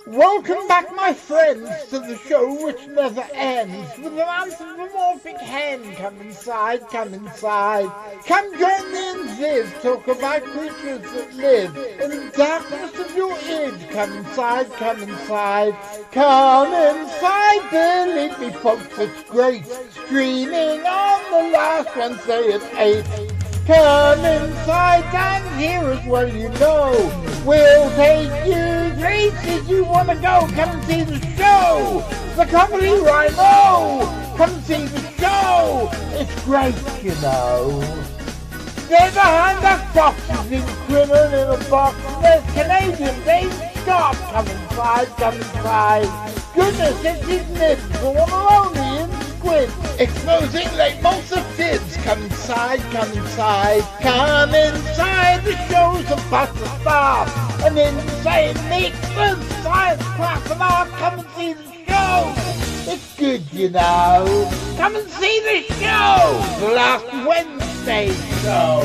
Welcome back, my friends, to the show which never ends. With an anthropomorphic hen, come inside, come inside. Come join me and Viv, talk about creatures that live in the darkness of your id. Come inside, come inside. Come inside, believe me folks, it's great. Streaming on the last Wednesday at 8. Come inside and here as well, you know. We'll take you places you want to go. Come and see the show. The Comedy Rhino. Come and see the show. It's great, you know. They're behind that boxes in criminal in a box. There's Canadian Dave Scott. Come inside, come inside. Goodness, it's his nibs. The one and only in Squid. Exposing late multitudes. Come inside, come inside. Come inside. The show's about to start. An insane mix of science, class and art. Come and see the show. It's good, you know. Come and see the show. The last Wednesday show.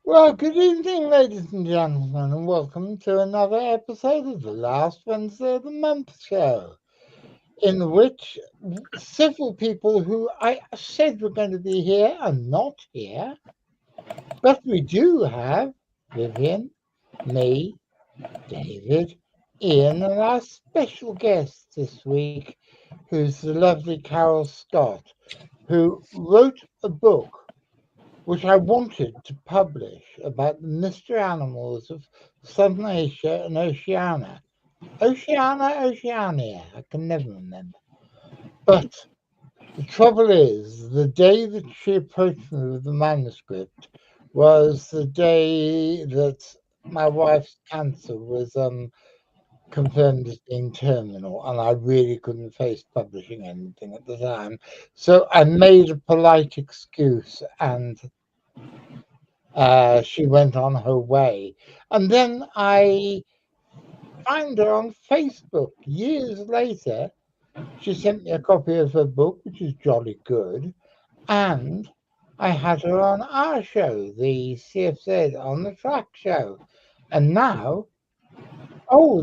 Well, good evening, ladies and gentlemen, and welcome to another episode of the last Wednesday of the month show, in which several people who I said were going to be here are not here, but we do have Vivien, me, David, Ian, and our special guest this week, who's the lovely Carol Scott, who wrote a book which I wanted to publish about the mystery animals of Southern Asia and Oceania. Oceania, I can never remember. But the trouble is, the day that she approached me with the manuscript was the day that my wife's cancer was confirmed as being terminal, and I really couldn't face publishing anything at the time. So I made a polite excuse, and she went on her way. And then I find her on Facebook years later. She sent me a copy of her book, which is jolly good, and I had her on our show, the CFZ On the Track show. And now,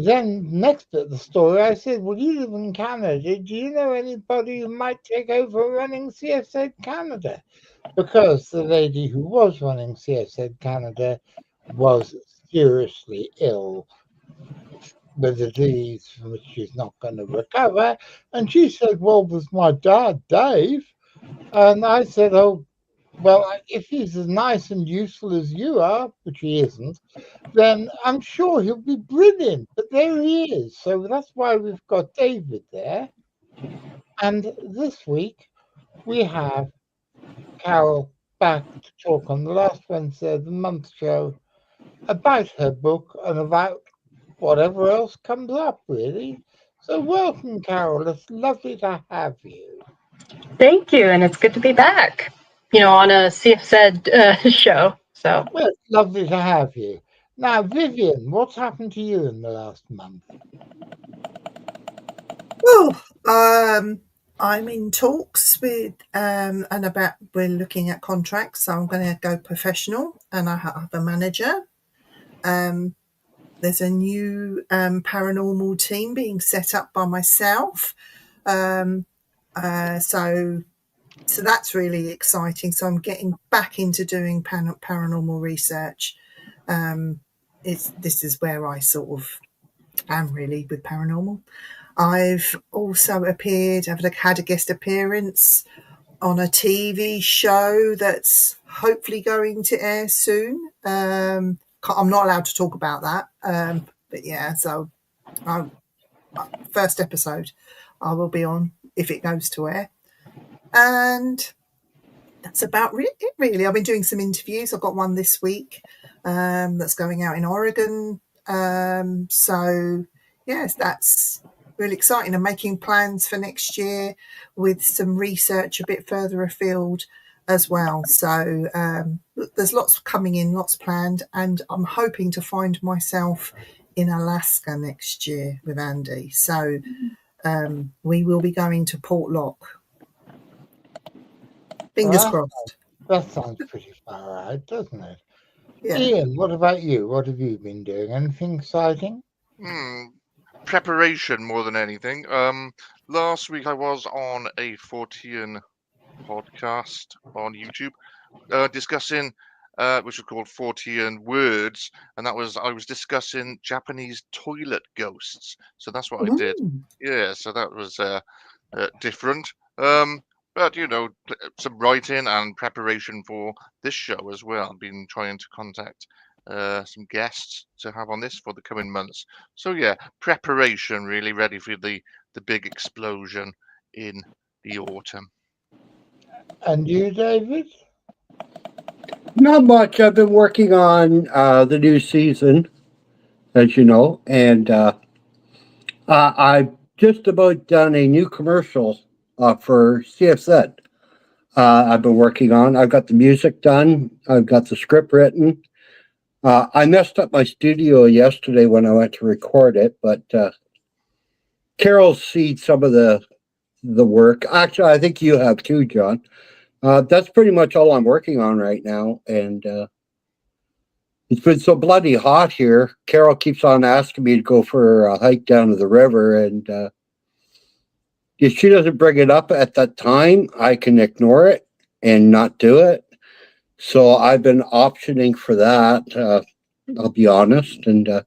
then next at the story, I said, well, you live in Canada. Do you know anybody who might take over running CFZ Canada? Because the lady who was running CFZ Canada was seriously ill with a disease from which she's not going to recover. And she said, well, was my dad, Dave? And I said, oh, well, if he's as nice and useful as you are, which he isn't, then I'm sure he'll be brilliant. But there he is. So that's why we've got David there. And this week we have Carol back to talk on the last Wednesday of the month show about her book and about whatever else comes up, really. So welcome, Carol. It's lovely to have you. Thank you, and it's good to be back, on a CFZ show. So well, it's lovely to have you. Now, Vivien, what's happened to you in the last month? Well, I'm in talks with we're looking at contracts, so I'm going to go professional, and I have a manager. There's a new paranormal team being set up by myself, so that's really exciting. So I'm getting back into doing paranormal research. This is where I sort of am really with paranormal. I've also I've had a guest appearance on a TV show that's hopefully going to air soon. I'm not allowed to talk about that, but yeah, so first episode I will be on if it goes to air. And that's about it, really. I've been doing some interviews. I've got one this week that's going out in Oregon. So, yes, that's really exciting. I'm making plans for next year with some research a bit further afield as well. So there's lots coming in, lots planned, and I'm hoping to find myself in Alaska next year with Andy. So we will be going to Port Lock. Fingers crossed. That sounds pretty far out, doesn't it? Yeah. Ian, what about you? What have you been doing? Anything exciting? Preparation more than anything. Last week I was on a Fortean podcast on YouTube, discussing, which was called Fortean Words, and I was discussing Japanese toilet ghosts. So that's what I did. Yeah, so that was different. But some writing and preparation for this show as well. I've been trying to contact some guests to have on this for the coming months. So yeah, preparation, really ready for the big explosion in the autumn. And you, David? Not much. I've been working on the new season, as you know, and I've just about done a new commercial for CFZ. I've been working on. I've got the music done. I've got the script written. I messed up my studio yesterday when I went to record it, but Carol's seen some of the work. Actually, I think you have too, John. That's pretty much all I'm working on right now, and it's been so bloody hot here. Carol keeps on asking me to go for a hike down to the river, and if she doesn't bring it up at that time, I can ignore it and not do it. So I've been optioning for that. I'll be honest, and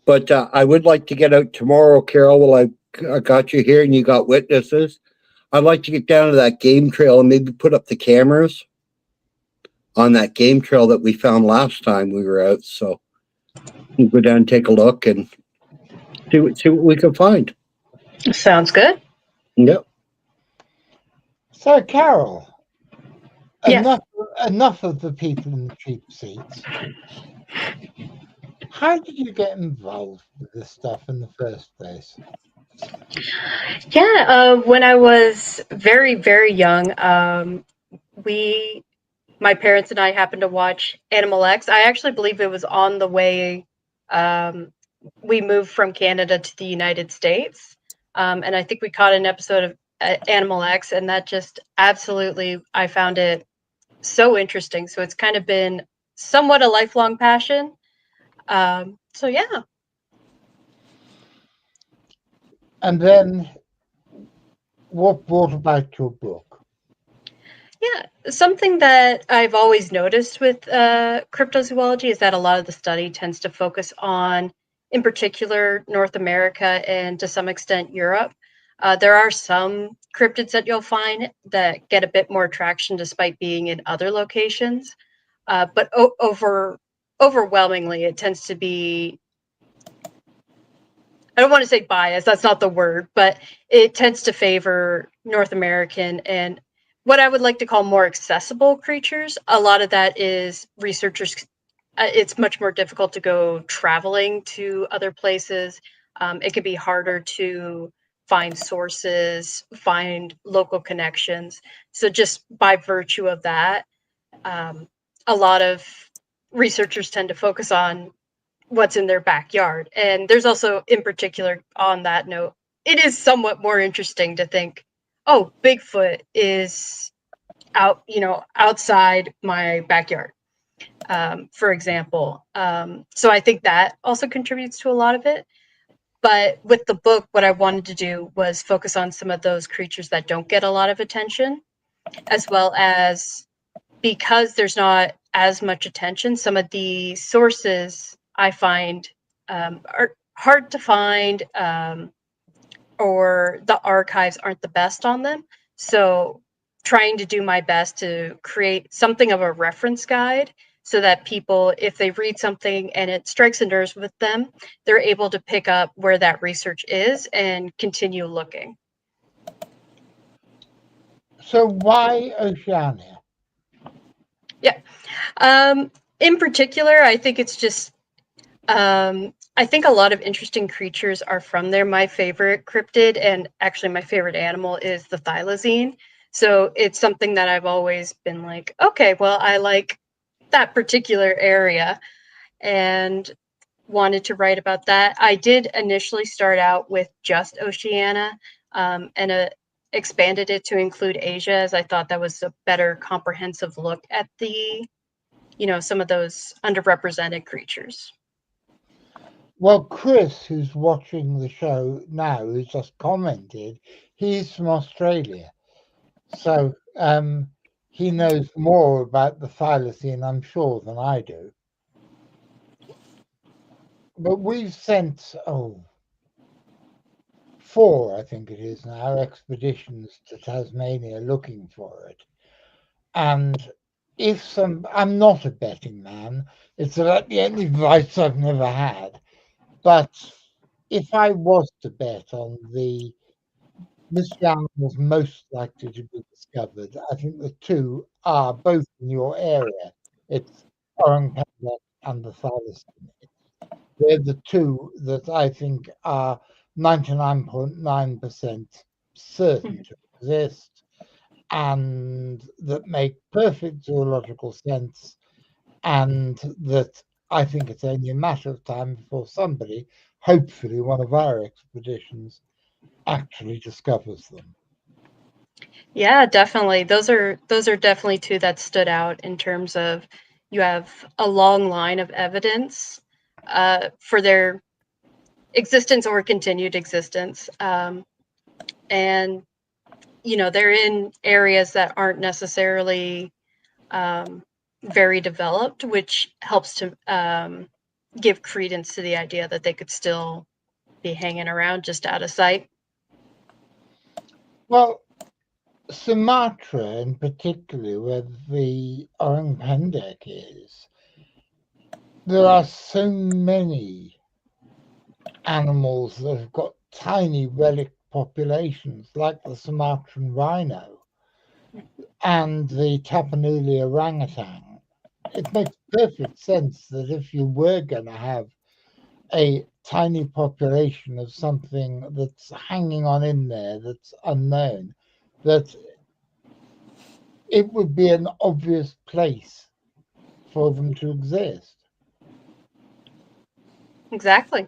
but I would like to get out tomorrow, Carol. Well, I got you here, and you got witnesses. I'd like to get down to that game trail and maybe put up the cameras on that game trail that we found last time we were out. So we'll go down and take a look and see what we can find. Sounds good. Yep. So, Carol, Yes. enough of the people in the cheap seats. How did you get involved with this stuff in the first place? Yeah, when I was very, very young, my parents and I happened to watch Animal X. I actually believe it was on the way we moved from Canada to the United States. And I think we caught an episode of Animal X, and that just absolutely, I found it so interesting. So it's kind of been somewhat a lifelong passion. So yeah. And then what brought about your book? Yeah, something that I've always noticed with cryptozoology is that a lot of the study tends to focus on, in particular, North America and to some extent Europe. There are some cryptids that you'll find that get a bit more traction despite being in other locations. But overwhelmingly, it tends to be, I don't want to say bias, that's not the word, but it tends to favor North American and what I would like to call more accessible creatures. A lot of that is researchers, it's much more difficult to go traveling to other places. It can be harder to find sources, find local connections. So just by virtue of that, a lot of researchers tend to focus on what's in their backyard. And there's also, in particular, on that note, it is somewhat more interesting to think, oh, Bigfoot is outside my backyard, for example. So I think that also contributes to a lot of it. But with the book, what I wanted to do was focus on some of those creatures that don't get a lot of attention, as well as, because there's not as much attention, some of the sources I find are hard to find, or the archives aren't the best on them. So trying to do my best to create something of a reference guide so that people, if they read something and it strikes a nerve with them, they're able to pick up where that research is and continue looking. So why Oceania? Yeah. In particular, I think it's just, I think a lot of interesting creatures are from there. My favorite cryptid, and actually my favorite animal, is the thylacine. So it's something that I've always been like, okay, well, I like that particular area. And wanted to write about that. I did initially start out with just Oceania, and expanded it to include Asia, as I thought that was a better comprehensive look at the, some of those underrepresented creatures. Well, Chris, who's watching the show now, who's just commented, he's from Australia. So he knows more about the thylacine, I'm sure, than I do. But we've sent, 4, I think it is now, expeditions to Tasmania looking for it. And I'm not a betting man, it's about the only advice I've never had. But if I was to bet on the mystery animals most likely to be discovered, I think the 2 are both in your area. It's orang pendek and the thylacine. They're the 2 that I think are 99.9% certain to exist and that make perfect zoological sense, and that I think it's only a matter of time before somebody, hopefully one of our expeditions, actually discovers them. Yeah, definitely. Those are definitely 2 that stood out in terms of you have a long line of evidence for their existence or continued existence, and they're in areas that aren't necessarily very developed, which helps to give credence to the idea that they could still be hanging around just out of sight. Well, Sumatra in particular, where the orang pendek is, there are so many animals that have got tiny relic populations, like the Sumatran rhino and the Tapanuli orangutan. It makes perfect sense that if you were going to have a tiny population of something that's hanging on in there that's unknown, that it would be an obvious place for them to exist. Exactly.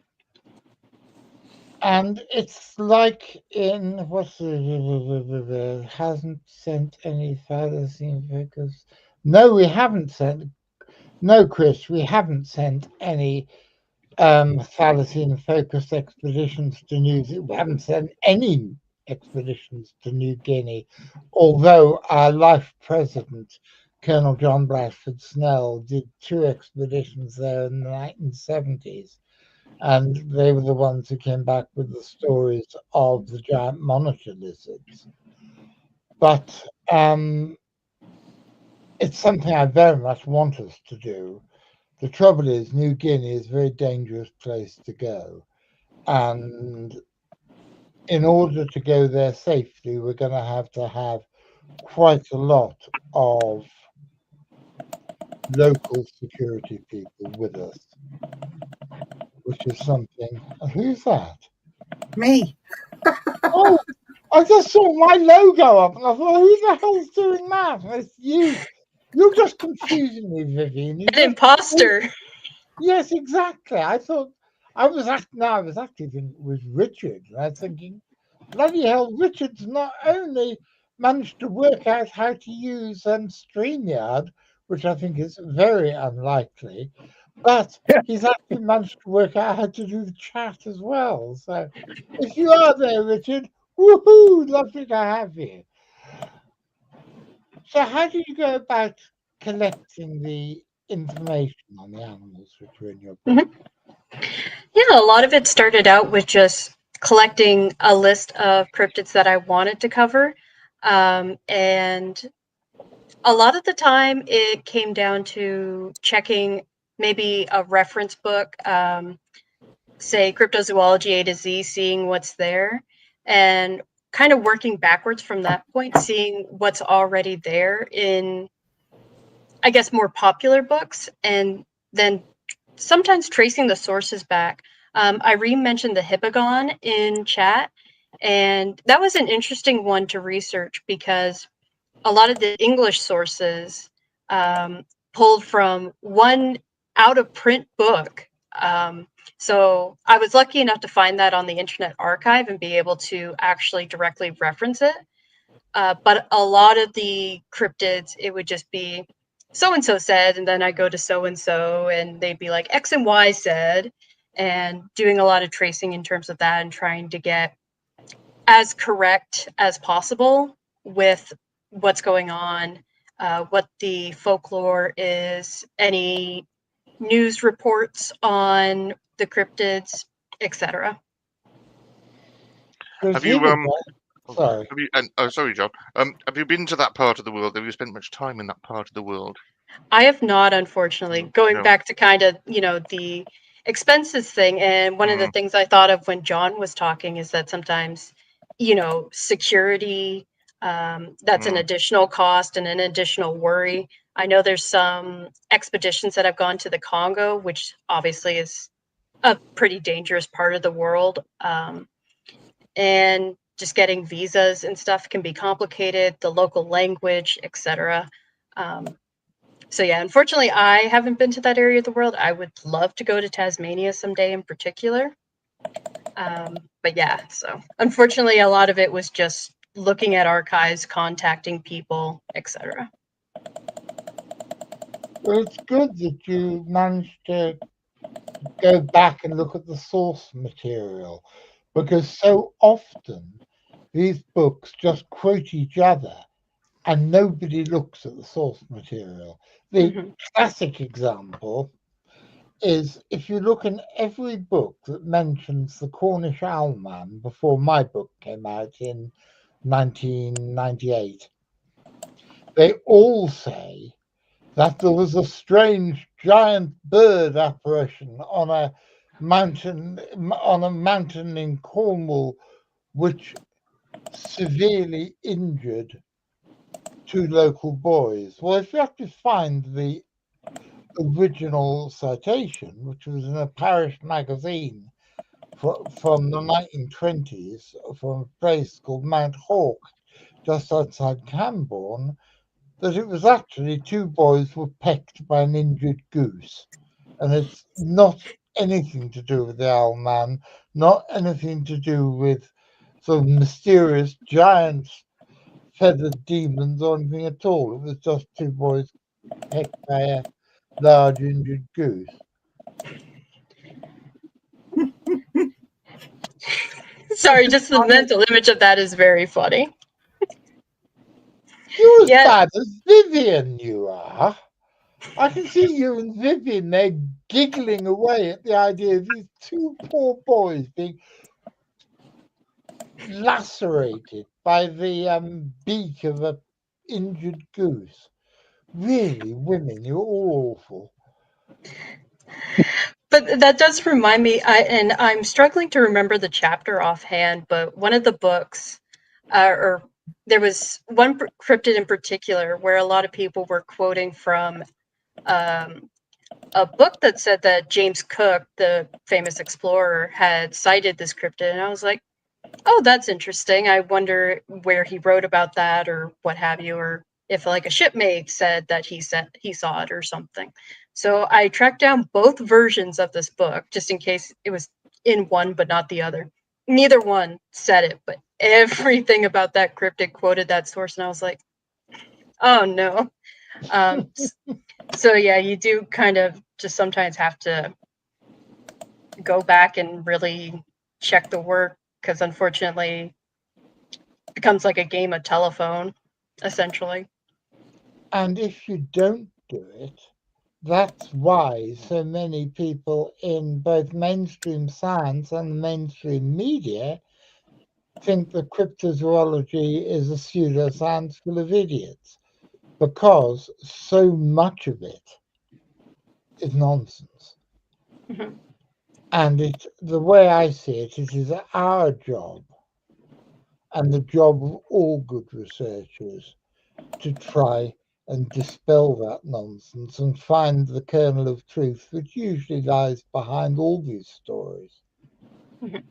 And it's like in hasn't sent any thylacine focus. No, we haven't sent. No, Chris, we haven't sent any thylacine focused expeditions to New Zealand. We haven't sent any expeditions to New Guinea, although our life president, Colonel John Blatchford Snell, did 2 expeditions there in the 1970s. And they were the ones who came back with the stories of the giant monitor lizards. But it's something I very much want us to do. The trouble is, New Guinea is a very dangerous place to go. And in order to go there safely, we're going to have quite a lot of local security people with us, which is something. Who's that? Me. Oh, I just saw my logo up and I thought, who the hell's doing that? And it's you. You're just confusing me, Vivien. An imposter. Yes, exactly. I thought I was actually thinking it was Richard. And I was thinking, bloody hell, Richard's not only managed to work out how to use StreamYard, which I think is very unlikely, but he's actually managed to work out how to do the chat as well. So if you are there, Richard, woohoo, lovely to have you. So how do you go about collecting the information on the animals which are in your book? Yeah, a lot of it started out with just collecting a list of cryptids that I wanted to cover. And a lot of the time it came down to checking maybe a reference book, say Cryptozoology A to Z, seeing what's there, and kind of working backwards from that point, seeing what's already there in, I guess, more popular books, and then sometimes tracing the sources back. Irene mentioned the hippogon in chat, and that was an interesting one to research because a lot of the English sources pulled from one out of print book So I was lucky enough to find that on the Internet Archive and be able to actually directly reference it. But a lot of the cryptids, it would just be so-and-so said, and then I go to so-and-so, and they'd be like X and Y said, and doing a lot of tracing in terms of that and trying to get as correct as possible with what's going on, what the folklore is, any news reports on the cryptids, etc. Have you Sorry. Have you? Sorry, John. Have you been to that part of the world? Have you spent much time in that part of the world? I have not, unfortunately. Going No. back to kind of, the expenses thing, and one of the things I thought of when John was talking is that sometimes, security, that's an additional cost and an additional worry. I know there's some expeditions that have gone to the Congo, which obviously is a pretty dangerous part of the world. And just getting visas and stuff can be complicated, the local language, etc. So yeah, unfortunately, I haven't been to that area of the world. I would love to go to Tasmania someday in particular. But yeah, so unfortunately, a lot of it was just looking at archives, contacting people, etc. Well, it's good that you managed to go back and look at the source material, because so often these books just quote each other and nobody looks at the source material. The classic example is if you look in every book that mentions the Cornish Owlman before my book came out in 1998, they all say that there was a strange giant bird apparition on a mountain in Cornwall which severely injured two local boys. Well, if you have to find the original citation, which was in a parish magazine from the 1920s from a place called Mount Hawke, just outside Camborne, that it was actually two boys were pecked by an injured goose. And it's not anything to do with the owl man, not anything to do with sort of mysterious giants, feathered demons, or anything at all. It was just two boys pecked by a large injured goose. Sorry, just the mental image of that is very funny. You're as Yeah. bad as Vivien, you are. I can see you and Vivien there giggling away at the idea of these two poor boys being lacerated by the beak of an injured goose. Really, women, you're all awful. But that does remind me, and I'm struggling to remember the chapter offhand, but one of the books, or there was one cryptid in particular where a lot of people were quoting from a book that said that James Cook, the famous explorer, had cited this cryptid. And I was like, oh, that's interesting. I wonder where he wrote about that or what have you, or if like a shipmate said that he saw it or something. So I tracked down both versions of this book just in case it was in one but not the other. Neither one said it, but everything about that cryptid quoted that source, and I was like, oh no. So yeah, you do kind of just sometimes have to go back and really check the work, because unfortunately it becomes like a game of telephone, essentially. And if you don't do it, that's why so many people in both mainstream science and mainstream media think that cryptozoology is a pseudoscience full of idiots, because so much of it is nonsense. Mhm. And the way I see it, it is our job and the job of all good researchers to try and dispel that nonsense and find the kernel of truth which usually lies behind all these stories. Mhm.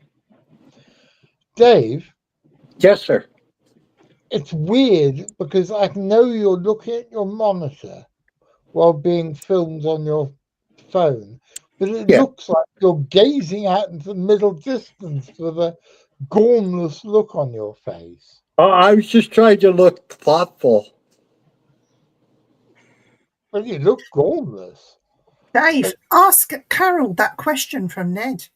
Dave, Yes, sir. it's weird because I know you're looking at your monitor while being filmed on your phone, but it Yeah. looks like you're gazing out into the middle distance with a gormless look on your face. Oh, I was just trying to look thoughtful. Well, you look gormless. Dave, ask Carol that question from Ned.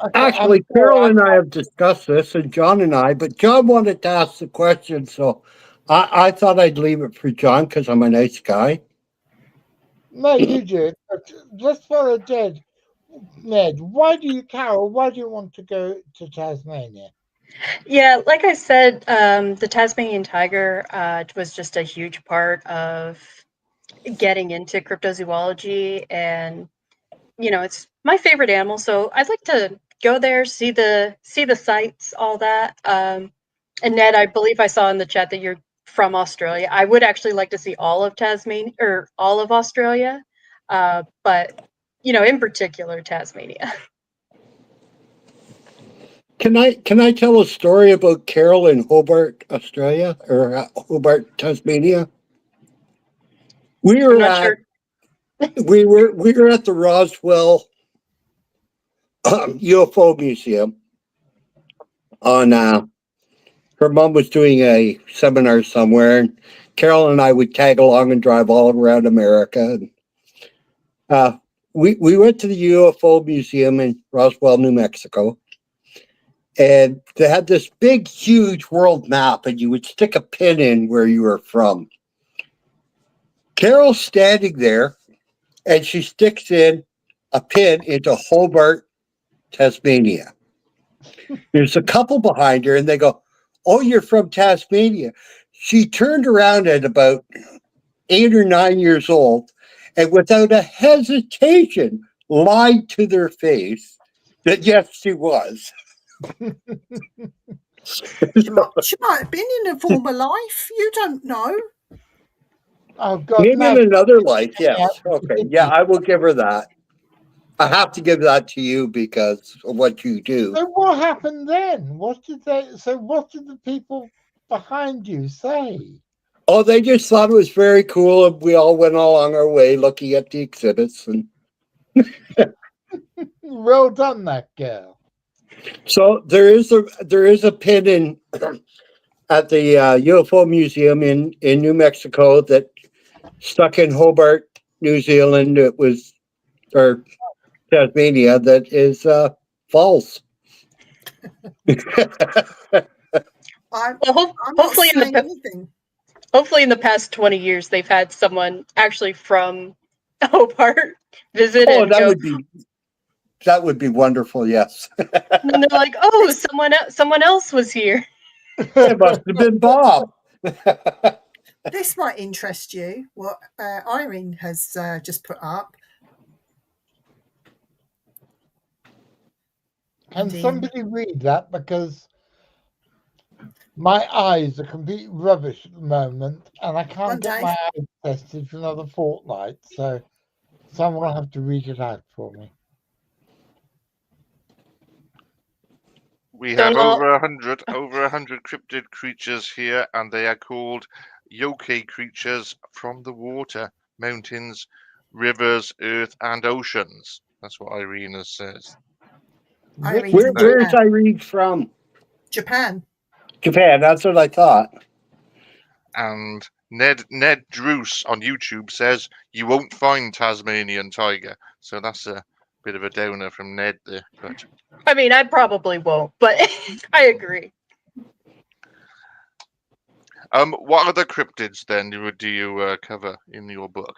Okay, Actually, Carol and I have discussed this, and John and I, but John wanted to ask the question, so I thought I'd leave it for John because I'm a nice guy. no, you did. But just for a dead Ned, Carol, why do you want to go to Tasmania? Yeah, like I said, the Tasmanian tiger was just a huge part of getting into cryptozoology, and it's my favorite animal. So I'd like to go there, see the sights, all that. And Ned, I believe I saw in the chat that you're from Australia. I would actually like to see all of Tasmania or all of Australia, but in particular Tasmania. Can I tell a story about Carol in Hobart, Australia, or Hobart, Tasmania? We I'm were not at sure. we were at the Roswell UFO Museum on. Her mom was doing a seminar somewhere, and Carol and I would tag along and drive all around America. And, we went to the UFO Museum in Roswell, New Mexico. And they had this big, huge world map, and you would stick a pin in where you were from. Carol's standing there, and she sticks in a pin into Hobart, Tasmania. There's a couple behind her, and they go, "Oh, you're from Tasmania." She turned around at about 8 or 9 years old, and without a hesitation, lied to their face that yes, she was. She might have been in a former life. You don't know. Oh God, Maybe no! in another life, yes. Okay, yeah, I will give her that. I have to give that to you because of what you do. So what happened then? What did the people behind you say? Oh, they just thought it was very cool, and we all went along our way looking at the exhibits. And Well done, that girl. so there is a pin in at the UFO Museum in New Mexico that stuck in Hobart, New Zealand. It was or Tasmania that is false. I'm Well, not hopefully saying anything. hopefully in the past 20 years they've had someone actually from Hobart visit Oh, and go, that would be wonderful. Yes, and then they're like, "Oh, someone else was here." it must have been Bob. This might interest you. What Irene has just put up. Can somebody read that, because my eyes are complete rubbish at the moment, and I can't get my eyes tested for another fortnight. So someone will have to read it out for me. We have over 100 cryptid creatures here, and they are called yokai creatures from the water, mountains, rivers, earth, and oceans. That's what Irina says. Where's Irene from? Japan. Japan. That's what I thought. And Ned Druce on YouTube says you won't find Tasmanian tiger. So that's a bit of a downer from Ned there. But I mean, I probably won't, but I agree. what other cryptids then do you cover in your book?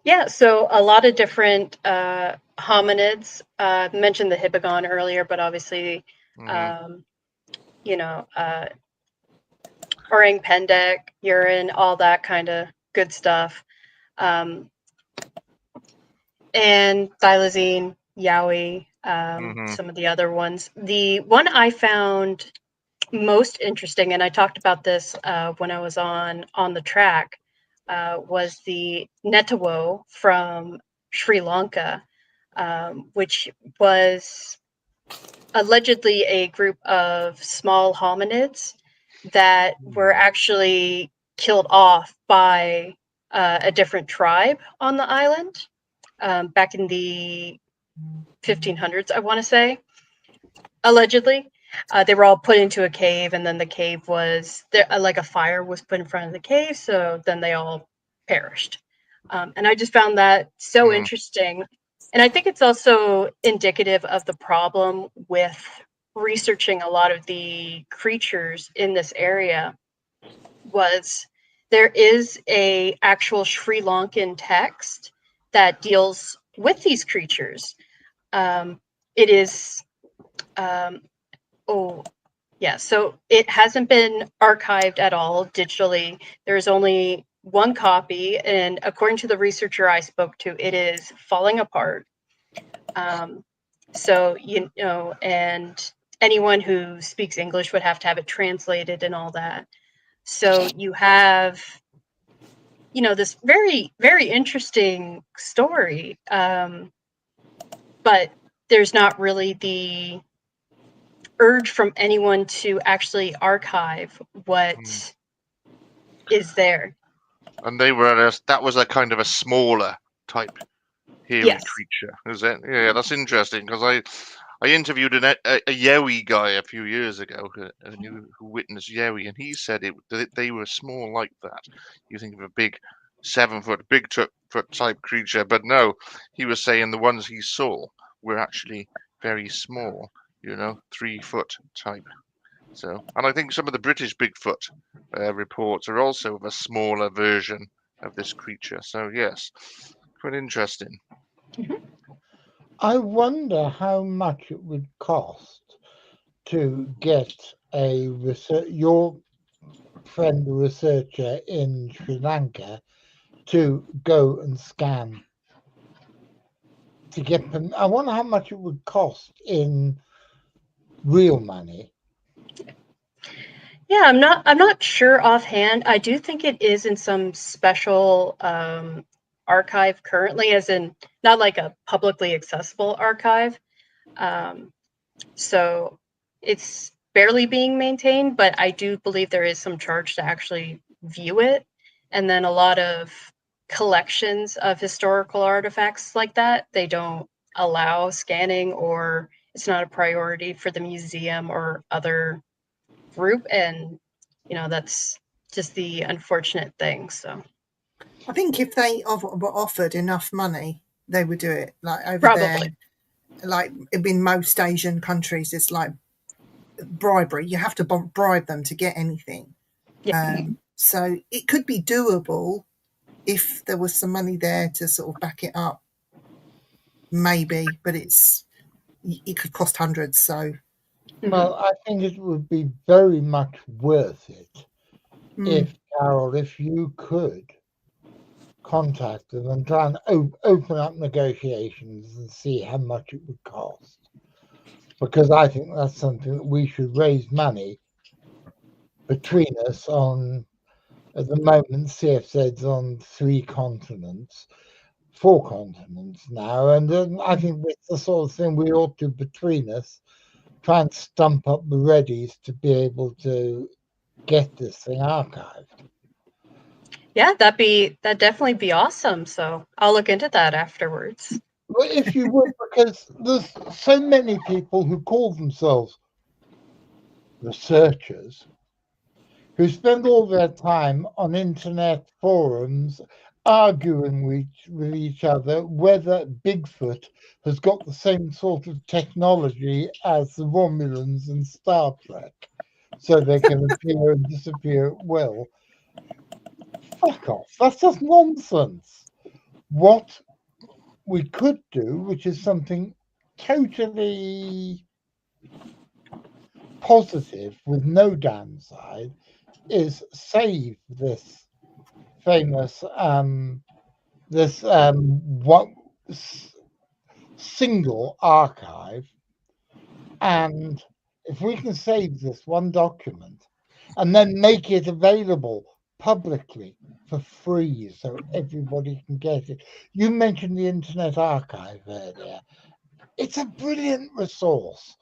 Yeah, so a lot of different hominids. Mentioned the hippogon earlier, but obviously, orang pendek, urine, all that kind of good stuff. And thylacine, yowie, some of the other ones. The one I found most interesting, and I talked about this when I was on the track, was the Netawo from Sri Lanka, which was allegedly a group of small hominids that were actually killed off by a different tribe on the island. back in the 1500s, I want to say, allegedly. They were all put into a cave, and then the cave was there, like a fire was put in front of the cave, so then they all perished. And I just found that so interesting. And I think it's also indicative of the problem with researching a lot of the creatures in this area. Was there is a actual Sri Lankan text that deals with these creatures. It is so it hasn't been archived at all digitally. There's only one copy, and according to the researcher I spoke to, it is falling apart. So, and anyone who speaks English would have to have it translated and all that. So you have, this very, very interesting story, but there's not really the urge from anyone to actually archive what is there. And that was a kind of a smaller type hairy creature, is it? Yeah, that's interesting, because I interviewed a Yowie guy a few years ago who witnessed Yowie, and he said that they were small like that. You think of a big 7-foot, Bigfoot type creature, but no, he was saying the ones he saw were actually very small, 3-foot type. So, and I think some of the British Bigfoot reports are also of a smaller version of this creature. So yes, quite interesting. I wonder how much it would cost to get your friend, the researcher in Sri Lanka, to go and scan to get them. I wonder how much it would cost in real money. Yeah, I'm not sure offhand. I do think it is in some special archive currently, as in not like a publicly accessible archive. So it's barely being maintained, but I do believe there is some charge to actually view it. And then a lot of collections of historical artifacts like that, they don't allow scanning, or it's not a priority for the museum or other group. And, that's just the unfortunate thing. So I think if they were offered enough money, they would do it. Like over probably. there, like in most Asian countries, it's like bribery. You have to bribe them to get anything. Yeah. So it could be doable if there was some money there to sort of back it up. Maybe, but it could cost hundreds. So, well, I think it would be very much worth it if, Carol, if you could contact them and try and open up negotiations and see how much it would cost. Because I think that's something that we should raise money between us on. At the moment, CFZ's on 4 continents now, and I think it's the sort of thing we ought to, between us, try and stump up the readies to be able to get this thing archived. Yeah, that'd definitely be awesome. So I'll look into that afterwards. Well, if you would, because there's so many people who call themselves researchers who spend all their time on internet forums arguing with each other whether Bigfoot has got the same sort of technology as the Romulans in Star Trek, so they can appear and disappear at will. Fuck off. That's just nonsense. What we could do, which is something totally positive with no downside, is save this famous one single archive, and if we can save this one document and then make it available publicly for free so everybody can get it. You mentioned the Internet Archive earlier. It's a brilliant resource.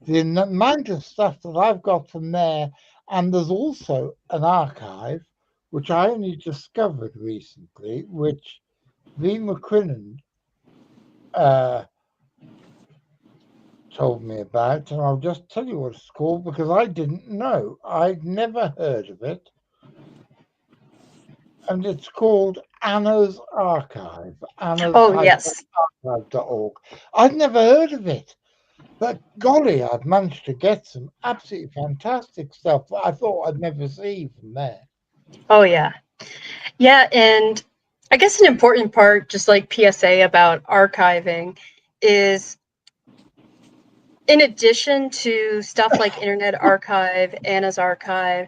The amount of stuff that I've got from there, and there's also an archive which I only discovered recently, which Lee McCrinnan told me about, and I'll just tell you what it's called because I didn't know. I'd never heard of it. And it's called Anna's Archive, Oh, yes. annas-archive.org. I'd never heard of it, but golly, I've managed to get some absolutely fantastic stuff that I thought I'd never see from there. Oh, yeah. Yeah, and I guess an important part, just like PSA about archiving, is in addition to stuff like Internet Archive, Anna's Archive,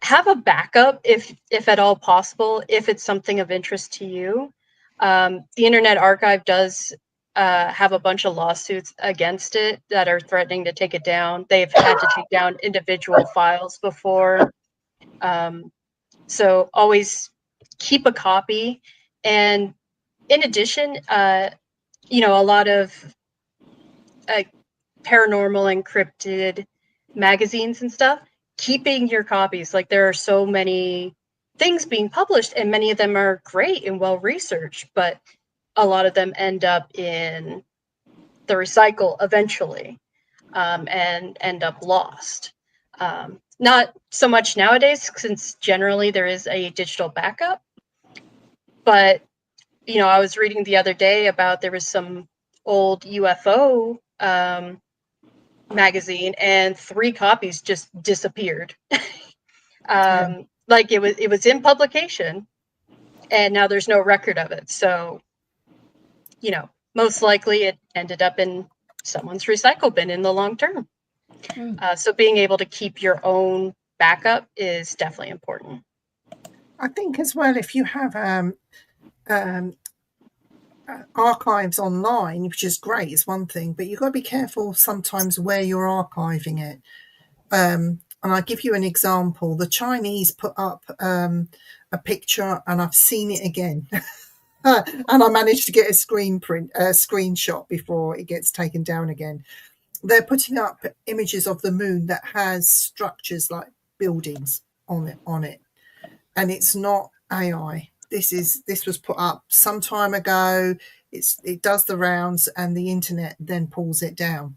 have a backup if at all possible, if it's something of interest to you. The Internet Archive does have a bunch of lawsuits against it that are threatening to take it down. They've had to take down individual files before. So always keep a copy. And in addition, a lot of paranormal and cryptid magazines and stuff, keeping your copies. Like, there are so many things being published, and many of them are great and well researched, but a lot of them end up in the recycle eventually, and end up lost. Not so much nowadays, since generally there is a digital backup. But I was reading the other day about there was some old UFO magazine, and 3 copies just disappeared. Like, it was in publication, and now there's no record of it. So, most likely it ended up in someone's recycle bin in the long term. So being able to keep your own backup is definitely important. I think as well, if you have archives online, which is great, is one thing, but you've got to be careful sometimes where you're archiving it. And I'll give you an example. The Chinese put up a picture, and I've seen it again. And I managed to get a screenshot before it gets taken down again. They're putting up images of the moon that has structures like buildings on it. And it's not AI. This was put up some time ago. It does the rounds, and the internet then pulls it down.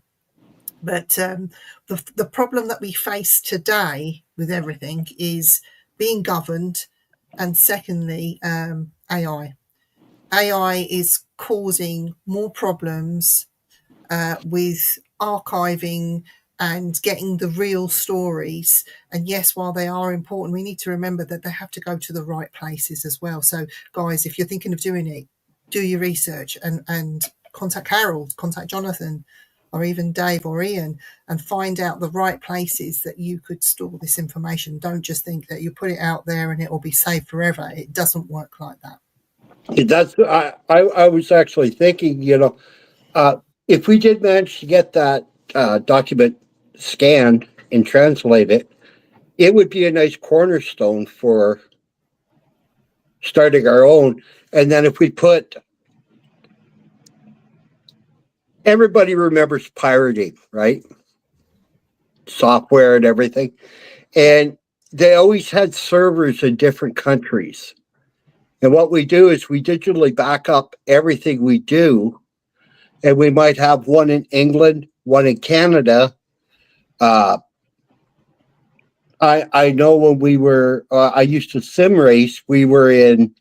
But the problem that we face today with everything is being governed, and secondly, AI. AI is causing more problems with archiving and getting the real stories. And yes, while they are important, we need to remember that they have to go to the right places as well. So guys, if you're thinking of doing it, do your research and contact Carol, contact Jonathan, or even Dave or Ian, and find out the right places that you could store this information. Don't just think that you put it out there and it will be safe forever. It doesn't work like that. I was actually thinking, if we did manage to get that document scanned and translated, it would be a nice cornerstone for starting our own. And then if we put, everybody remembers pirating, right? Software and everything. And they always had servers in different countries. And what we do is we digitally back up everything we do. And we might have one in England, one in Canada. I know when we were, I used to sim race, we were in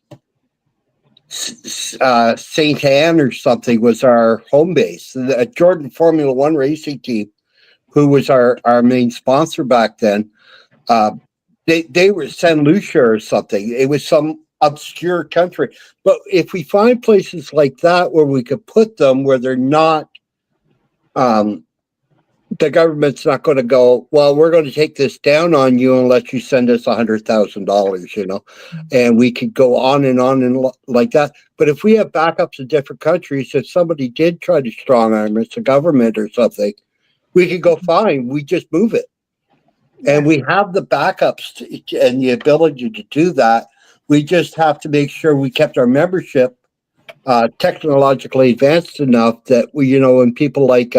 St. Anne or something was our home base. The Jordan Formula One racing team, who was our main sponsor back then, they were San Lucia or something. It was some obscure country. But if we find places like that where we could put them where they're not, the government's not going to go, well, we're going to take this down on you unless you send us $100,000, and we could go on and like that. But if we have backups in different countries, if somebody did try to strong arm us, the government or something, we could go, fine, we just move it. Yeah. And we have the backups and the ability to do that. We just have to make sure we kept our membership technologically advanced enough that we, when people like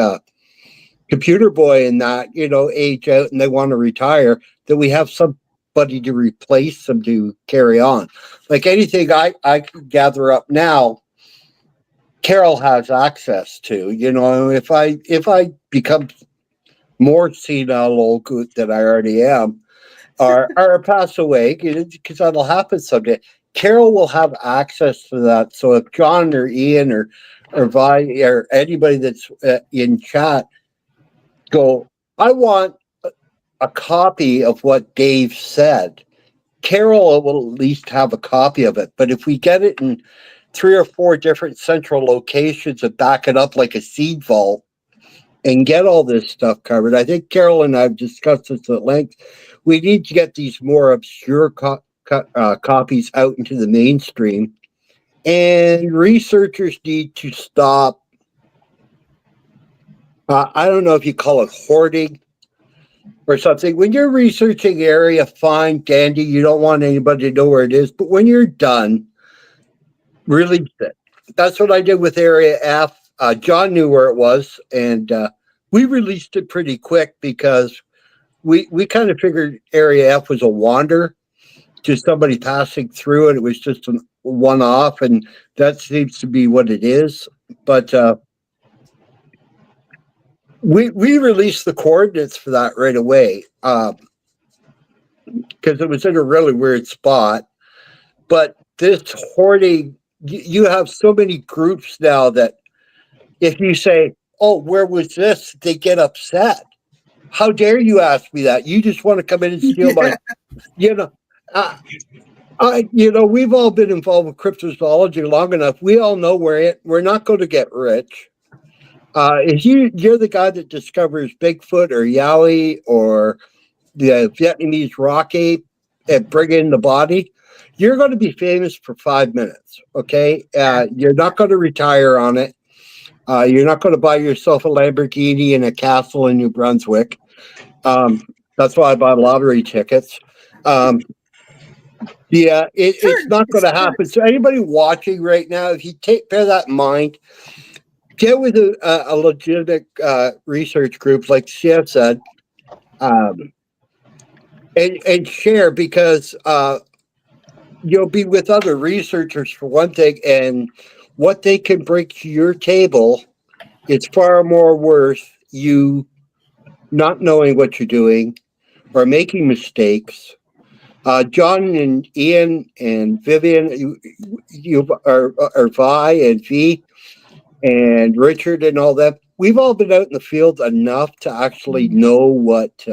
Computer Boy and that, age out and they want to retire, that we have somebody to replace them to carry on. Like anything I can gather up now, Carol has access to. You know, if I become more senile old goot than I already am, or pass away, because that'll happen someday. Carol will have access to that. So if John or Ian or Vi or anybody that's in chat go, I want a copy of what Dave said, Carol will at least have a copy of it. But if we get it in 3 or 4 different central locations and back it up like a seed vault and get all this stuff covered, I think Carol and I have discussed this at length. We need to get these more obscure copies out into the mainstream, and researchers need to stop. I don't know if you call it hoarding or something. When you're researching area, fine, dandy, you don't want anybody to know where it is. But when you're done, release it. That's what I did with Area F. John knew where it was, and we released it pretty quick because we kind of figured Area F was a wander, just somebody passing through it. It was just a one-off, and that seems to be what it is. But we released the coordinates for that right away because it was in a really weird spot. But this hoarding, you have so many groups now that if you say, oh, where was this? They get upset. How dare you ask me that? You just want to come in and steal my, you know. We've all been involved with cryptozoology long enough. We all know we're not going to get rich. If you're the guy that discovers Bigfoot or Yowie or the Vietnamese rock ape and bring in the body, you're going to be famous for 5 minutes. Okay, you're not going to retire on it. You're not going to buy yourself a Lamborghini and a castle in New Brunswick. That's why I buy lottery tickets. It's not going to happen. So anybody watching right now, if you bear that in mind, get with a legitimate research group like Chef said, and share, because you'll be with other researchers for one thing, and what they can bring to your table is far more worth you not knowing what you're doing or making mistakes. John and Ian and Vivien, you are Vi and V and Richard and all that. We've all been out in the field enough to actually know what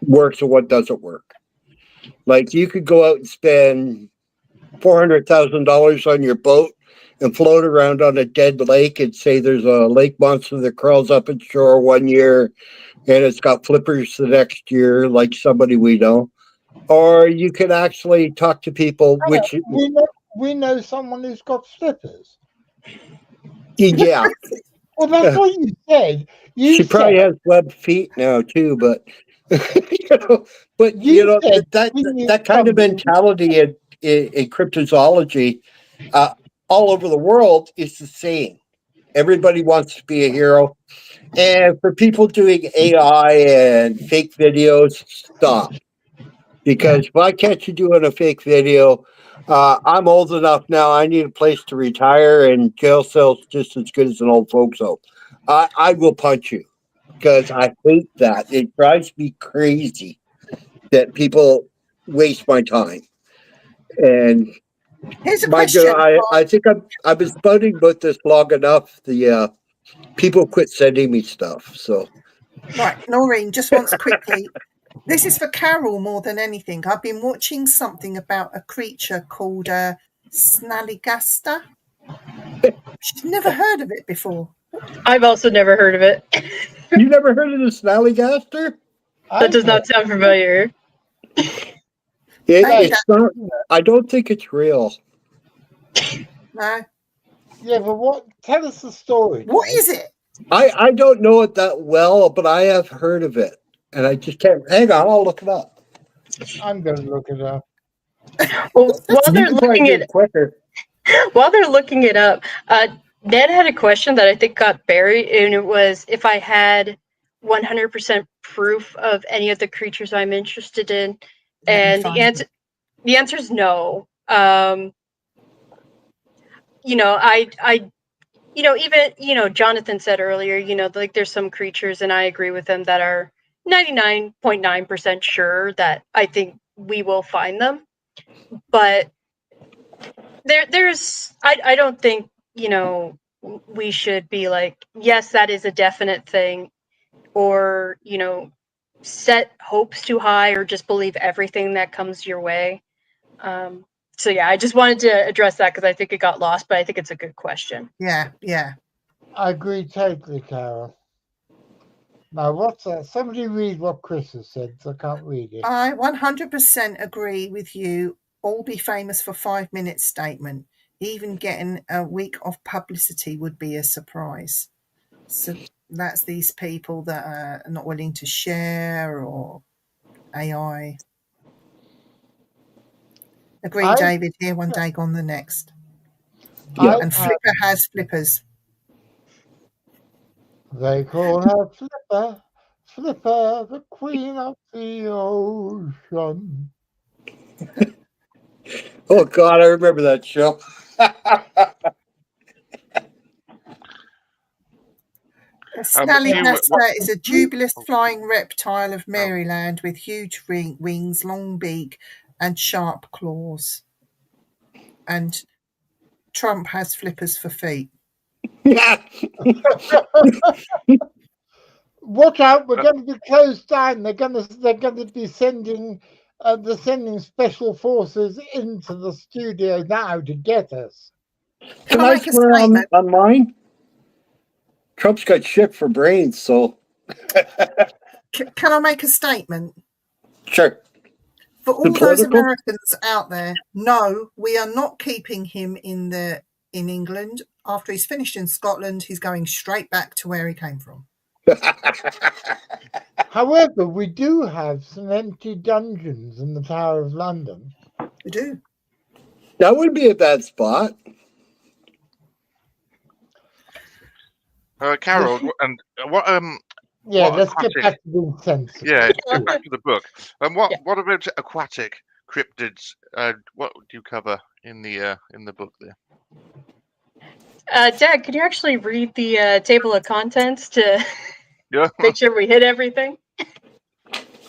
works and what doesn't work. Like, you could go out and spend $400,000 on your boat and float around on a dead lake and say there's a lake monster that crawls up its shore one year and it's got flippers the next year, like somebody we know. Or you could actually talk to people, which we know someone who's got flippers. Yeah. Well, that's what you said. She probably has webbed feet now too, but that kind of mentality in cryptozoology all over the world is the same. Everybody wants to be a hero, and for people doing AI and fake videos, stop. Because why can't you do it a fake video? I'm old enough now. I need a place to retire, and jail cell's just as good as an old folks home. I will punch you because I hate that. It drives me crazy that people waste my time. And here's a question. I think I've been spouting about this long enough. The people quit sending me stuff. So, right, Noreen, just once quickly. This is for Carol more than anything. I've been watching something about a creature called a snallygaster. She's never heard of it before. I've also never heard of it. You never heard of the snallygaster? That does not sound familiar. It's not. I don't think it's real. No. Yeah, but tell us the story. What is it? I don't know it that well, but I have heard of it. And I just can't. Hang on, I'll look it up. I'm going to look it up. Well, while they're looking it up, Ned had a question that I think got buried, and it was if I had 100% proof of any of the creatures I'm interested in, and the answer is no. even Jonathan said earlier, like there's some creatures, and I agree with him, that are 99.9% sure that I think we will find them. But I don't think, we should be like, yes, that is a definite thing, or, set hopes too high, or just believe everything that comes your way. So yeah, I just wanted to address that because I think it got lost, but I think it's a good question. Yeah. I agree totally, Carol. Now, what's that? Somebody read what Chris has said, so I can't read it. I 100% agree with you. All be famous for 5 minutes statement. Even getting a week of publicity would be a surprise. So that's these people that are not willing to share, or AI. Agree, David. Here one day, gone the next. Yeah. And Flipper has flippers. They call her Flipper, Flipper, the queen of the ocean. Oh God, I remember that show. Snallygaster is a dubulous flying reptile of Maryland with huge wings, long beak, and sharp claws. And Trump has flippers for feet. Watch out! We're going to be closed down. They're going to be sending special forces into the studio now to get us. Can I make a statement on mine? Trump's got shit for brains, so. Can I make a statement? Sure. For all those Americans out there, no, we are not keeping him in England. After he's finished in Scotland, he's going straight back to where he came from. However, we do have some empty dungeons in the Tower of London. We do. That would be a bad spot. Carol, and what yeah, what let's aquatic, get back to being sensible. Yeah, get back to the book. And what about aquatic cryptids? What do you cover in the book there? Dad, could you actually read the table of contents to make sure we hit everything?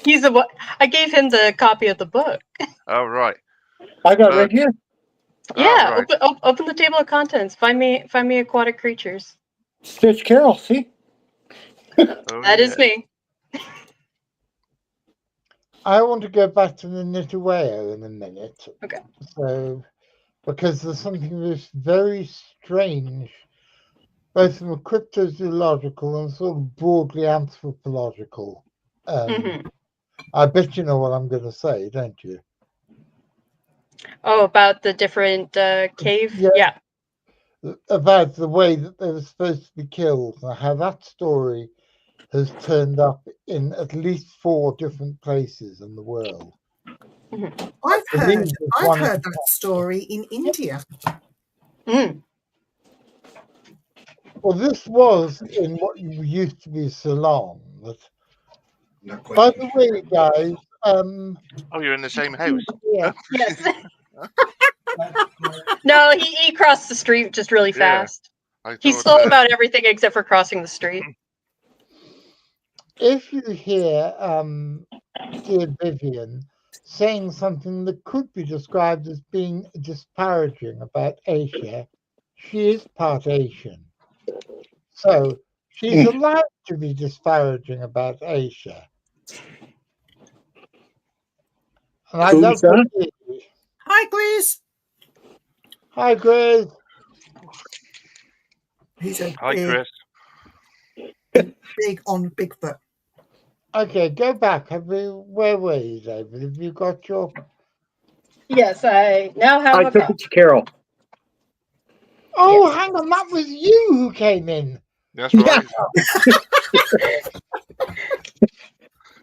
He's the one. I gave him the copy of the book. Oh right. I got it right here. Yeah, right. Open the table of contents. Find me aquatic creatures. There's Carol. See. That is me. I want to go back to the Nitaweo in a minute. Okay. So, because there's something that's very strange, both from a cryptozoological and sort of broadly anthropological. I bet you know what I'm going to say, don't you? Oh, about the different cave? Yeah. About the way that they were supposed to be killed, and how that story has turned up in at least 4 different places in the world. I've heard that story in India. Well, this was in what used to be Ceylon. By the way, guys. You're in the same house. Yeah. Yes. No, he crossed the street just really fast. He's slow about everything except for crossing the street. If you hear dear Vivien saying something that could be described as being disparaging about Asia, she is part Asian. So she's allowed to be disparaging about Asia. And I love that. Hi, Grizz. Hi, Grizz. Hi, Chris. Big on Bigfoot. Okay, go back. Where were you, David? Have you got your... Yes, I now have I took it to Carol. Oh, yes. Hang on. That was you who came in. That's right. Yeah.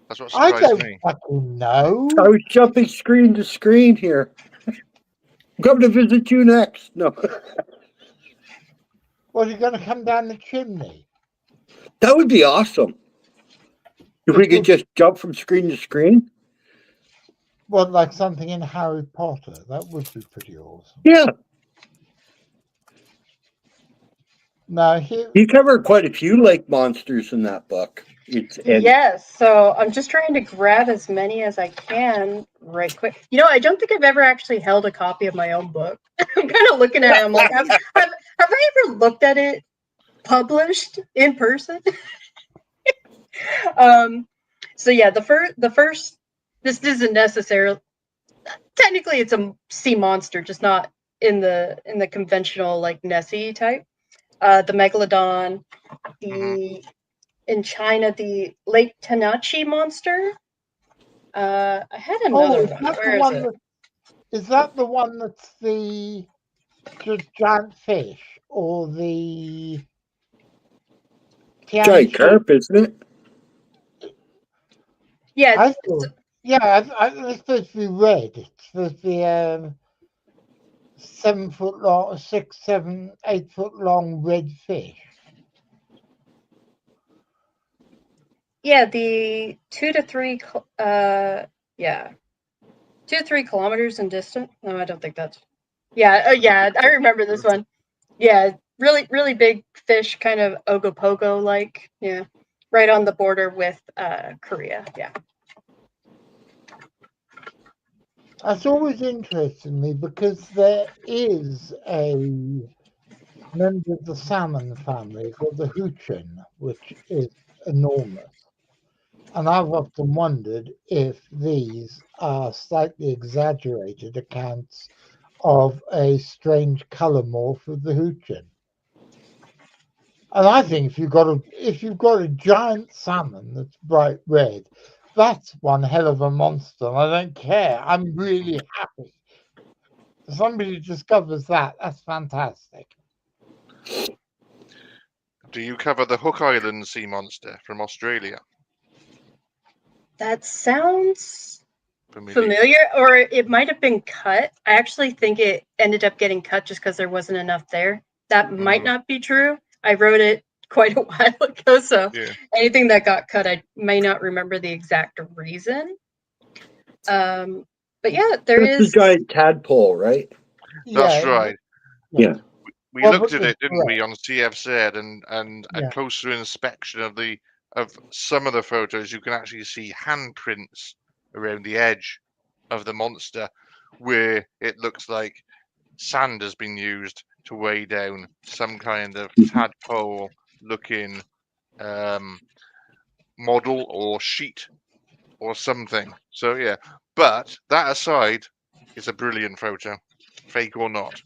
That's what surprised me. I don't know. I was jumping screen to screen here. I'm coming to visit you next. No. Well, you're going to come down the chimney. That would be awesome. If we could just jump from screen to screen. Well, like something in Harry Potter. That would be pretty awesome. Yeah. Now here, You cover quite a few lake monsters in that book. Yes, so I'm just trying to grab as many as I can right quick. You know, I don't think I've ever actually held a copy of my own book. I'm kind of looking at it. I'm like, have I ever looked at it published in person? So yeah, the first this isn't necessarily technically it's a sea monster, just not in the conventional like Nessie type. The megalodon, the in China the Lake Tanachi monster. I had another is one. that Where the is one it? is that the one that's the giant fish or the Giant Tianchi? carp, isn't it? Yeah, I thought, yeah, it's supposed to be red. It's supposed to be 7 foot long, 6, 7, 8 foot long red fish. yeah, the 2 to 3 yeah. 2 to 3 kilometers in distance. No, I don't think that's. Yeah, yeah, I remember this one. Yeah, really big fish, kind of Ogopogo like. Yeah, right on the border with Korea. Yeah. That's always interested me because there is a member of the salmon family called the Hoochin, which is enormous. And I've often wondered if these are slightly exaggerated accounts of a strange colour morph of the Hoochin. And I think if you've got a giant salmon that's bright red, that's one hell of a monster. And I don't care. I'm really happy. If somebody discovers that, that's fantastic. Do you cover the Hook Island sea monster from Australia? That sounds familiar, or it might have been cut. I actually think it ended up getting cut just because there wasn't enough there. That might not be true. I wrote it quite a while ago, so anything that got cut, I may not remember the exact reason. But yeah, That's the giant tadpole, right? That's right. Yeah. We looked at it, didn't we, on CFZ, and a closer inspection of some of the photos, you can actually see handprints around the edge of the monster, where it looks like sand has been used to weigh down some kind of tadpole-looking model or sheet or something. So yeah, but that aside, it's a brilliant photo, fake or not.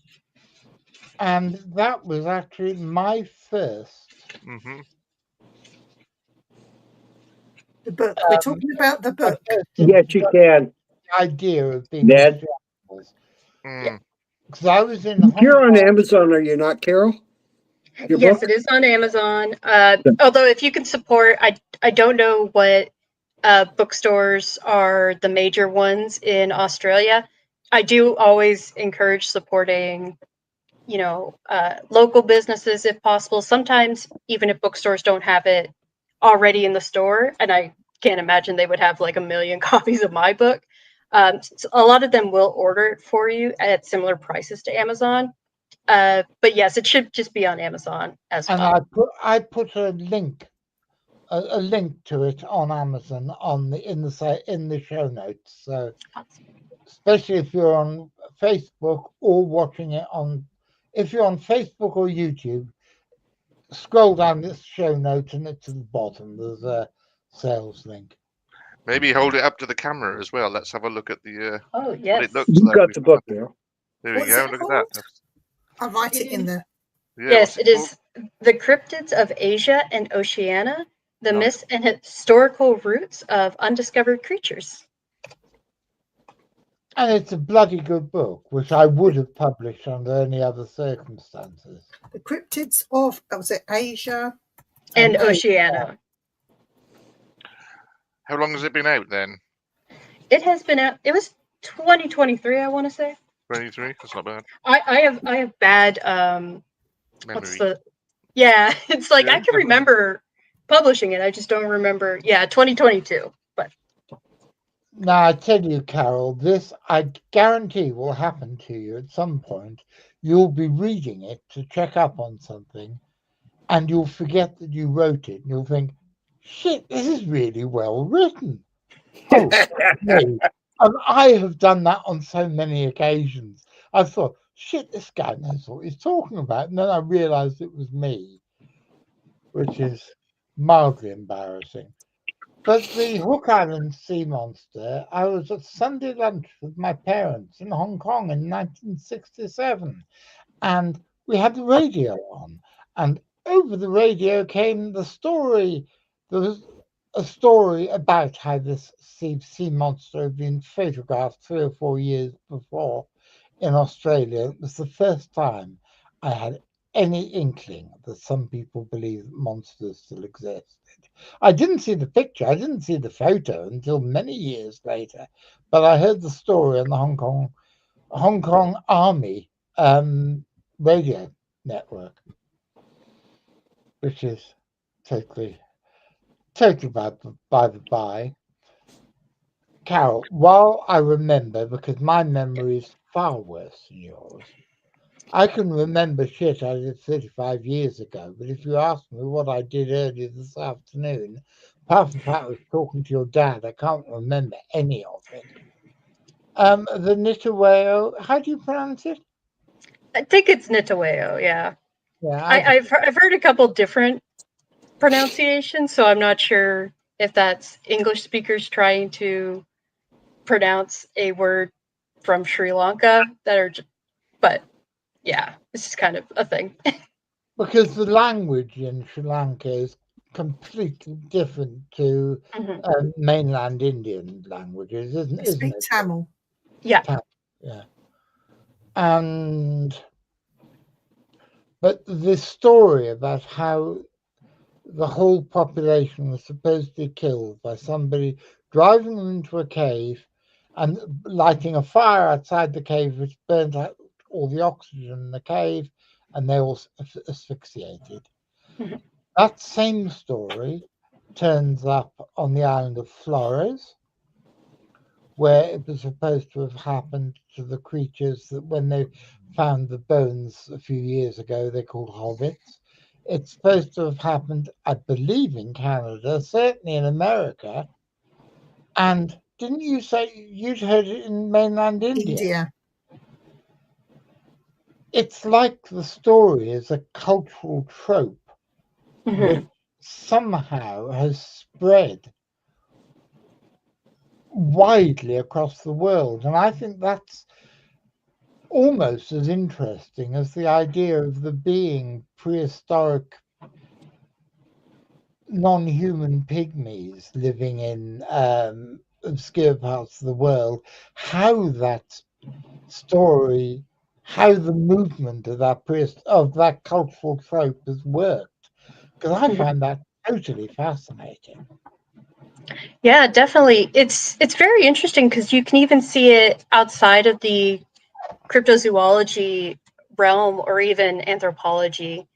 And that was actually my first. The book. We're talking about the book. Yes, you can. Idea of being Ned. Because I was in Hong You're on Kong. Amazon, are you not, Carol? Your yes, book? it is on Amazon. Although if you can support, I don't know what bookstores are the major ones in Australia. I do always encourage supporting, local businesses if possible. Sometimes even if bookstores don't have it already in the store, and I can't imagine they would have like 1 million copies of my book. So a lot of them will order it for you at similar prices to Amazon. But yes, it should just be on Amazon as well. And I put a link to it on Amazon in the show notes. So especially if you're on Facebook or watching it if you're on Facebook or YouTube, scroll down this show note and it's at the bottom. There's a sales link. Maybe hold it up to the camera as well. Let's have a look at the oh yes, what it looks You've like. got the book there. There we go. Look at that. I'll write it in there. Yeah, yes, it is The Cryptids of Asia and Oceania, the myths and historical roots of undiscovered creatures. And it's a bloody good book, which I would have published under any other circumstances. The Cryptids of, was it Asia? And Oceania. How long has it been out then? It has been out. It was 2023, I want to say. 23. That's not bad. I have bad memory. Yeah, it's like I can remember publishing it. I just don't remember. Yeah, 2022. But now I tell you, Carol, this I guarantee will happen to you at some point. You'll be reading it to check up on something, and you'll forget that you wrote it, and you'll think, shit, this is really well written. Oh, no. And I have done that on so many occasions. I thought, shit, this guy knows what he's talking about. And then I realized it was me, which is mildly embarrassing. But the Hook Island sea monster, I was at Sunday lunch with my parents in Hong Kong in 1967, and we had the radio on, and over the radio came the story. There was a story about how this sea monster had been photographed 3 or 4 years before in Australia. It was the first time I had any inkling that some people believe monsters still existed. I didn't see the picture, I didn't see the photo until many years later, but I heard the story on the Hong Kong Army radio network, which is totally by the by. Carol, while I remember, because my memory is far worse than yours, I can remember shit I did 35 years ago, but if you ask me what I did earlier this afternoon, apart from the fact I was talking to your dad, I can't remember any of it. The Nitaweo, how do you pronounce it? I think it's Nitaweo, yeah. Yeah, I've heard a couple different pronunciations, so I'm not sure if that's English speakers trying to pronounce a word from Sri Lanka that are, but yeah, this is kind of a thing. because the language in Sri Lanka is completely different to mainland Indian languages, They isn't speak it? Tamil. Yeah. Yeah. But this story about how the whole population was supposedly killed by somebody driving them into a cave and lighting a fire outside the cave, which burnt out all the oxygen in the cave, and they all asphyxiated. That same story turns up on the island of Flores, where it was supposed to have happened to the creatures that when they found the bones a few years ago, they called hobbits. It's supposed to have happened, I believe, in Canada, certainly in America. And didn't you say you'd heard it in mainland India? India. It's like the story is a cultural trope which somehow has spread widely across the world. And I think that's almost as interesting as the idea of the being prehistoric non-human pygmies living in obscure parts of the world, how that story, how the movement of that cultural trope has worked, because I find that totally fascinating. Yeah, definitely. It's very interesting because you can even see it outside of the cryptozoology realm or even anthropology.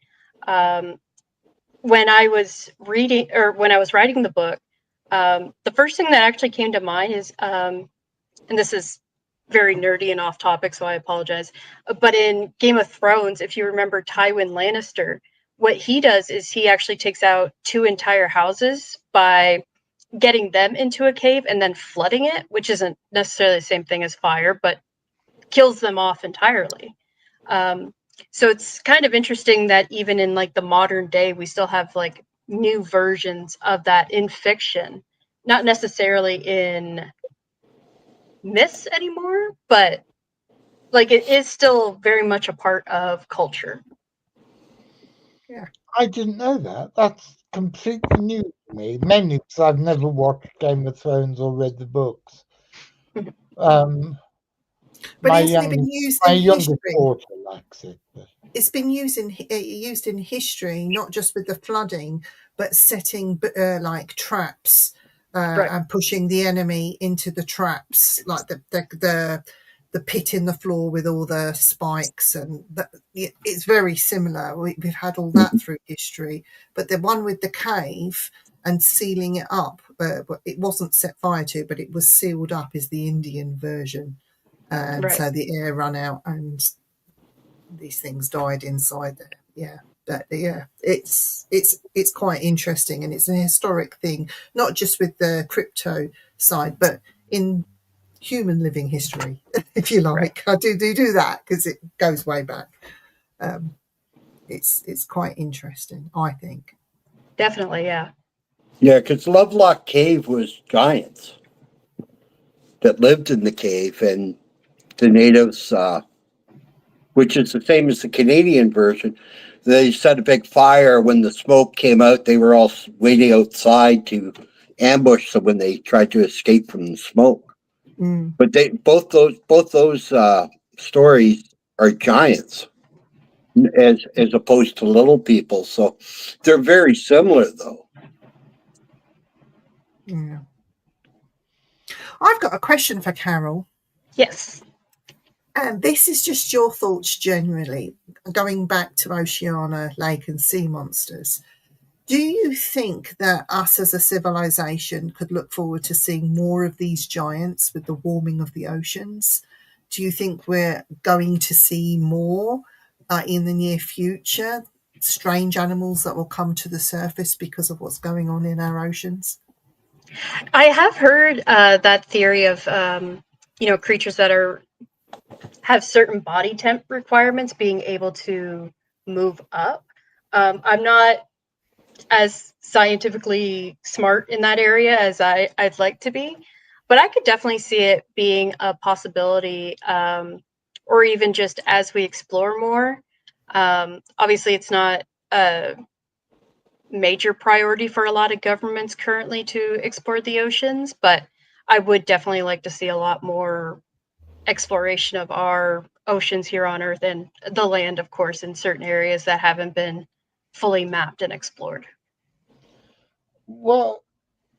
When I was reading or when I was writing the book, the first thing that actually came to mind is, and this is very nerdy and off topic, so I apologize. But in Game of Thrones, if you remember Tywin Lannister, what he does is he actually takes out 2 entire houses by getting them into a cave and then flooding it, which isn't necessarily the same thing as fire, but kills them off entirely. So it's kind of interesting that even in like the modern day, we still have like new versions of that in fiction, not necessarily in myths anymore, but like it is still very much a part of culture. Yeah. I didn't know that. That's completely new to me, mainly because I've never watched Game of Thrones or read the books. But My isn't it been used in youngest history? daughter likes it. But It's been used in history, not just with the flooding, but setting like traps Right. and pushing the enemy into the traps, like the pit in the floor with all the spikes, and it's very similar. We've had all that through history, but the one with the cave and sealing it up, it wasn't set fire to, but it was sealed up, is the Indian version, and Right. so the air ran out and these things died inside there. Yeah. But yeah, it's quite interesting, and it's a historic thing, not just with the crypto side, but in human living history, if you like. I do that because it goes way back. It's quite interesting, I think. Definitely, yeah. Yeah, because Lovelock Cave was giants that lived in the cave, and the natives, which is the same as the Canadian version, they set a big fire. When the smoke came out, they were all waiting outside to ambush them when they tried to escape from the smoke. Mm. But they both those stories are giants as opposed to little people. So they're very similar, though. Yeah. I've got a question for Carol. Yes. And this is just your thoughts generally, going back to Oceania, lake and sea monsters. Do you think that us as a civilization could look forward to seeing more of these giants with the warming of the oceans? Do you think we're going to see more in the near future, strange animals that will come to the surface because of what's going on in our oceans? I have heard that theory of creatures that have certain body temp requirements being able to move up. I'm not as scientifically smart in that area as I'd like to be, but I could definitely see it being a possibility, or even just as we explore more. Obviously, it's not a major priority for a lot of governments currently to explore the oceans, but I would definitely like to see a lot more exploration of our oceans here on Earth, and the land, of course, in certain areas that haven't been fully mapped and explored. Well,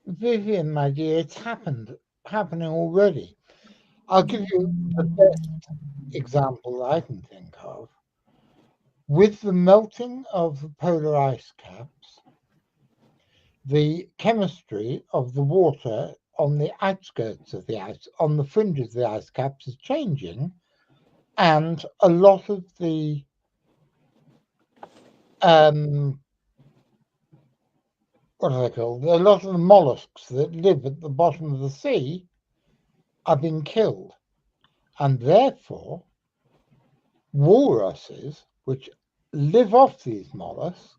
Vivien, my dear, it's happening already. I'll give you the best example I can think of. With the melting of the polar ice caps, the chemistry of the water on the outskirts of the ice, on the fringes of the ice caps, is changing, and a lot of the what are they called? A lot of the mollusks that live at the bottom of the sea are being killed, and therefore walruses, which live off these mollusks,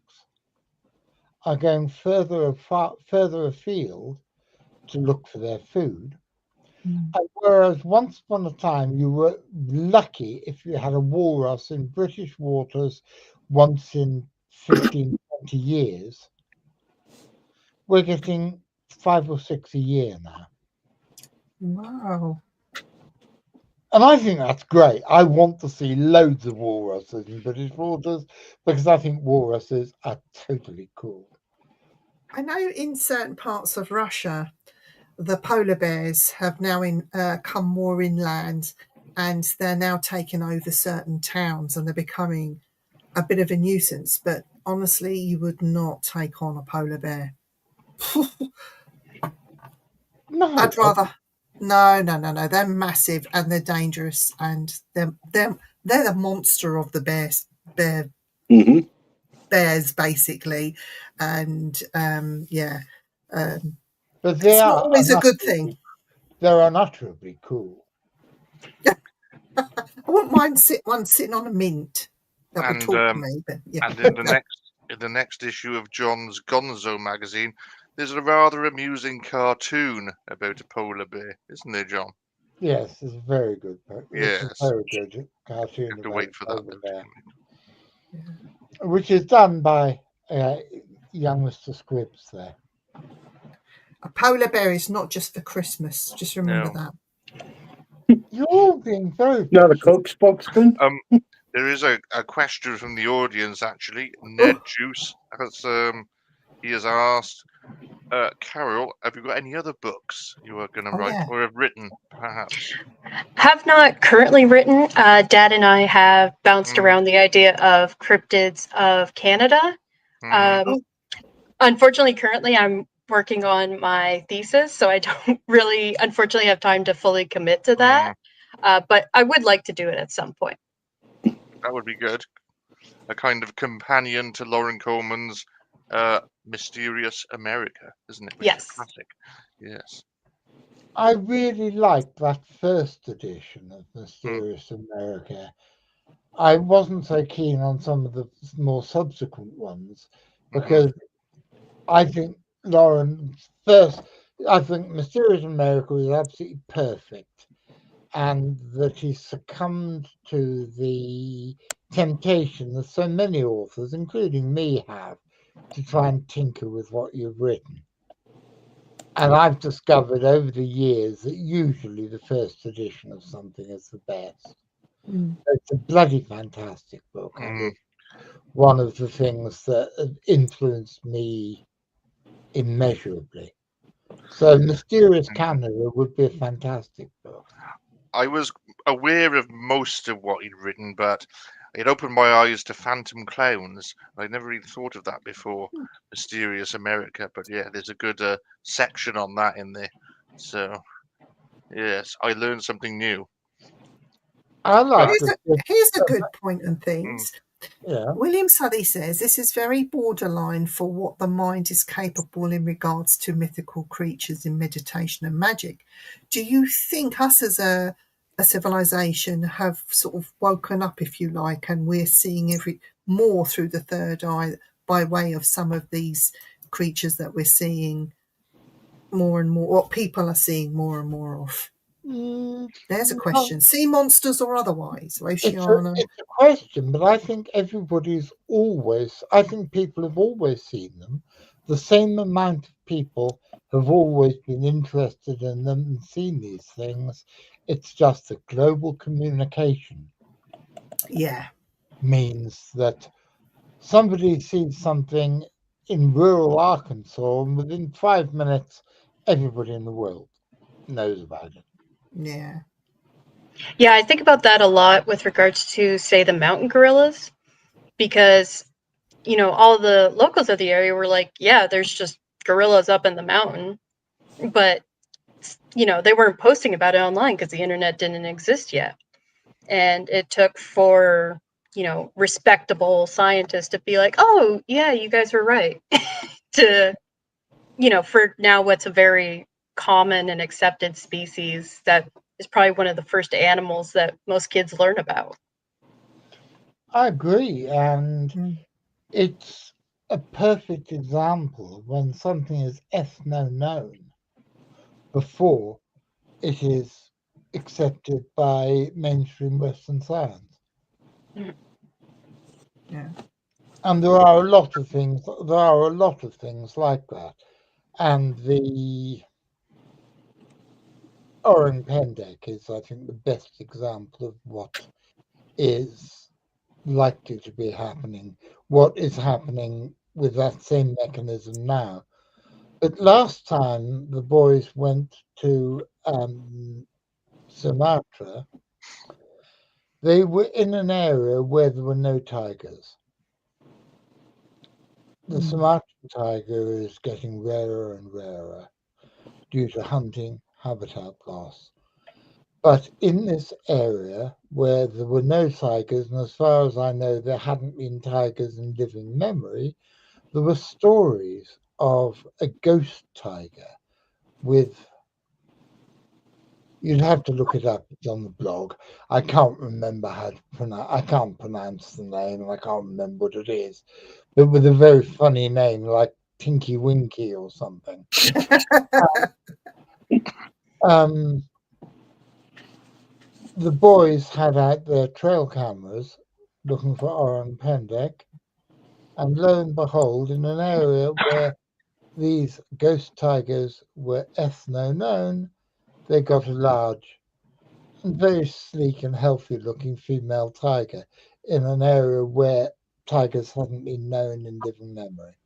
are going further afield to look for their food. Mm. And whereas once upon a time you were lucky if you had a walrus in British waters once in 15, 20 years, we're getting 5 or 6 a year now. Wow. And I think that's great. I want to see loads of walruses in British waters because I think walruses are totally cool. I know in certain parts of Russia, the polar bears have now come more inland, and they're now taking over certain towns, and they're becoming a bit of a nuisance. But honestly, you would not take on a polar bear. No, I'd rather. No. They're massive and they're dangerous, and they're the monster of the Mm-hmm. bears basically, and yeah. but they It's not are always a good thing. They're unutterably cool. I wouldn't mind sitting on a mint that would talk to me. But yeah. And in the next issue of Jon's Gonzo magazine, there's a rather amusing cartoon about a polar bear, isn't there, Jon? Yes, it's a very good. It's Yes. a very good cartoon. You have to wait for that book to come in. Which is done by young Mr. Scripps there. A polar bear is not just for Christmas. Just remember that. You're all being very. Not a Coke spokesman. There is a question from the audience actually. Ned Juice he has asked, Carol, have you got any other books you are going to write or have written, perhaps? Have not currently written. Dad and I have bounced around the idea of Cryptids of Canada. Unfortunately, currently I'm working on my thesis, so I don't really, unfortunately, have time to fully commit to that. But I would like to do it at some point. That would be good. a kind of companion to Lauren Coleman's Mysterious America, isn't it? Which Yes. is a classic. Yes. I really liked that first edition of Mysterious America. I wasn't so keen on some of the more subsequent ones because I think I think Mysterious America was absolutely perfect, and that he succumbed to the temptation that so many authors, including me, have to try and tinker with what you've written. And I've discovered over the years that usually the first edition of something is the best. It's a bloody fantastic book, and it's one of the things that influenced me immeasurably. So Mysterious Canada would be a fantastic book. I was aware of most of what he'd written, but it opened my eyes to Phantom Clowns. I'd never really thought of that before, Mysterious America. But yeah, there's a good section on that in there. So yes, I learned something new. I like Here's a good point on things. Yeah. William Southey says this is very borderline for what the mind is capable in regards to mythical creatures in meditation and magic. Do you think us as a civilization have sort of woken up, if you like, and we're seeing more through the third eye by way of some of these creatures that we're seeing more and more, or people are seeing more and more of? There's a question. Sea monsters or otherwise, Oceania. It's a question, but I think I think people have always seen them. The same amount of people have always been interested in them and seen these things. It's just that global communication means that somebody sees something in rural Arkansas, and within 5 minutes, everybody in the world knows about it. Yeah. Yeah, I think about that a lot with regards to, say, the mountain gorillas, because, all the locals of the area were like, yeah, there's just gorillas up in the mountain. But, they weren't posting about it online because the internet didn't exist yet. And it took for, respectable scientists to be like, oh, yeah, you guys were right. to, for now what's a very common and accepted species that is probably one of the first animals that most kids learn about. I agree, and it's a perfect example of when something is ethno-known before it is accepted by mainstream Western science. Yeah. And there are a lot of things like that. And the Orang Pendek is, I think, the best example of what is likely to be happening, what is happening with that same mechanism now. But last time the boys went to Sumatra, they were in an area where there were no tigers. The Sumatran tiger is getting rarer and rarer due to hunting, habitat loss. But in this area where there were no tigers, and as far as I know, there hadn't been tigers in living memory, there were stories of a ghost tiger with, you'd have to look it up, it's on the blog. I can't remember I can't pronounce the name, and I can't remember what it is, but with a very funny name like Tinky Winky or something. The boys had out their trail cameras looking for Orang Pendek, and lo and behold, in an area where these ghost tigers were ethno-known, they got a large and very sleek and healthy looking female tiger in an area where tigers hadn't been known in living memory.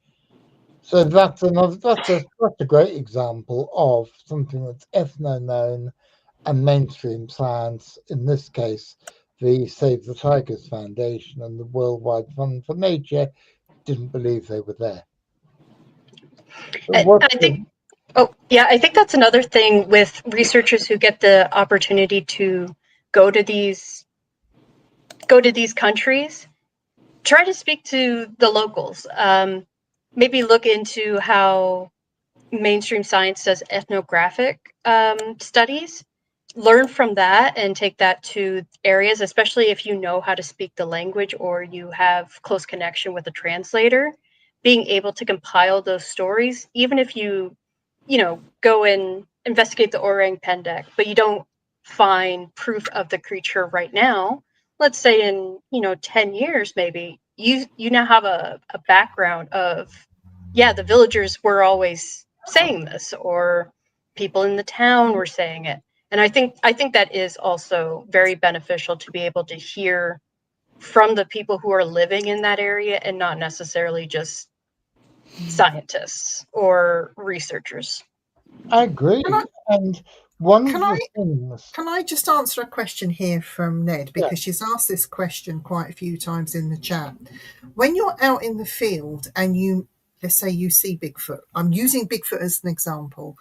So that's a great example of something that's ethno-known and mainstream science, in this case, the Save the Tigers Foundation and the Worldwide Fund for Nature, didn't believe they were there. I think that's another thing with researchers who get the opportunity to go to these countries. try to speak to the locals. Maybe look into how mainstream science does ethnographic studies. Learn from that and take that to areas, especially if you know how to speak the language or you have close connection with a translator. Being able to compile those stories, even if you go and investigate the orang pendek, but you don't find proof of the creature right now. Let's say in 10 years, maybe you now have a background of, yeah, the villagers were always saying this, or people in the town were saying it. And I think that is also very beneficial to be able to hear from the people who are living in that area and not necessarily just scientists or researchers. I agree. Can I- And one of can the things. Can I just answer a question here from Ned? Yeah. Because she's asked this question quite a few times in the chat. When you're out in the field and let's say you see Bigfoot, I'm using Bigfoot as an example,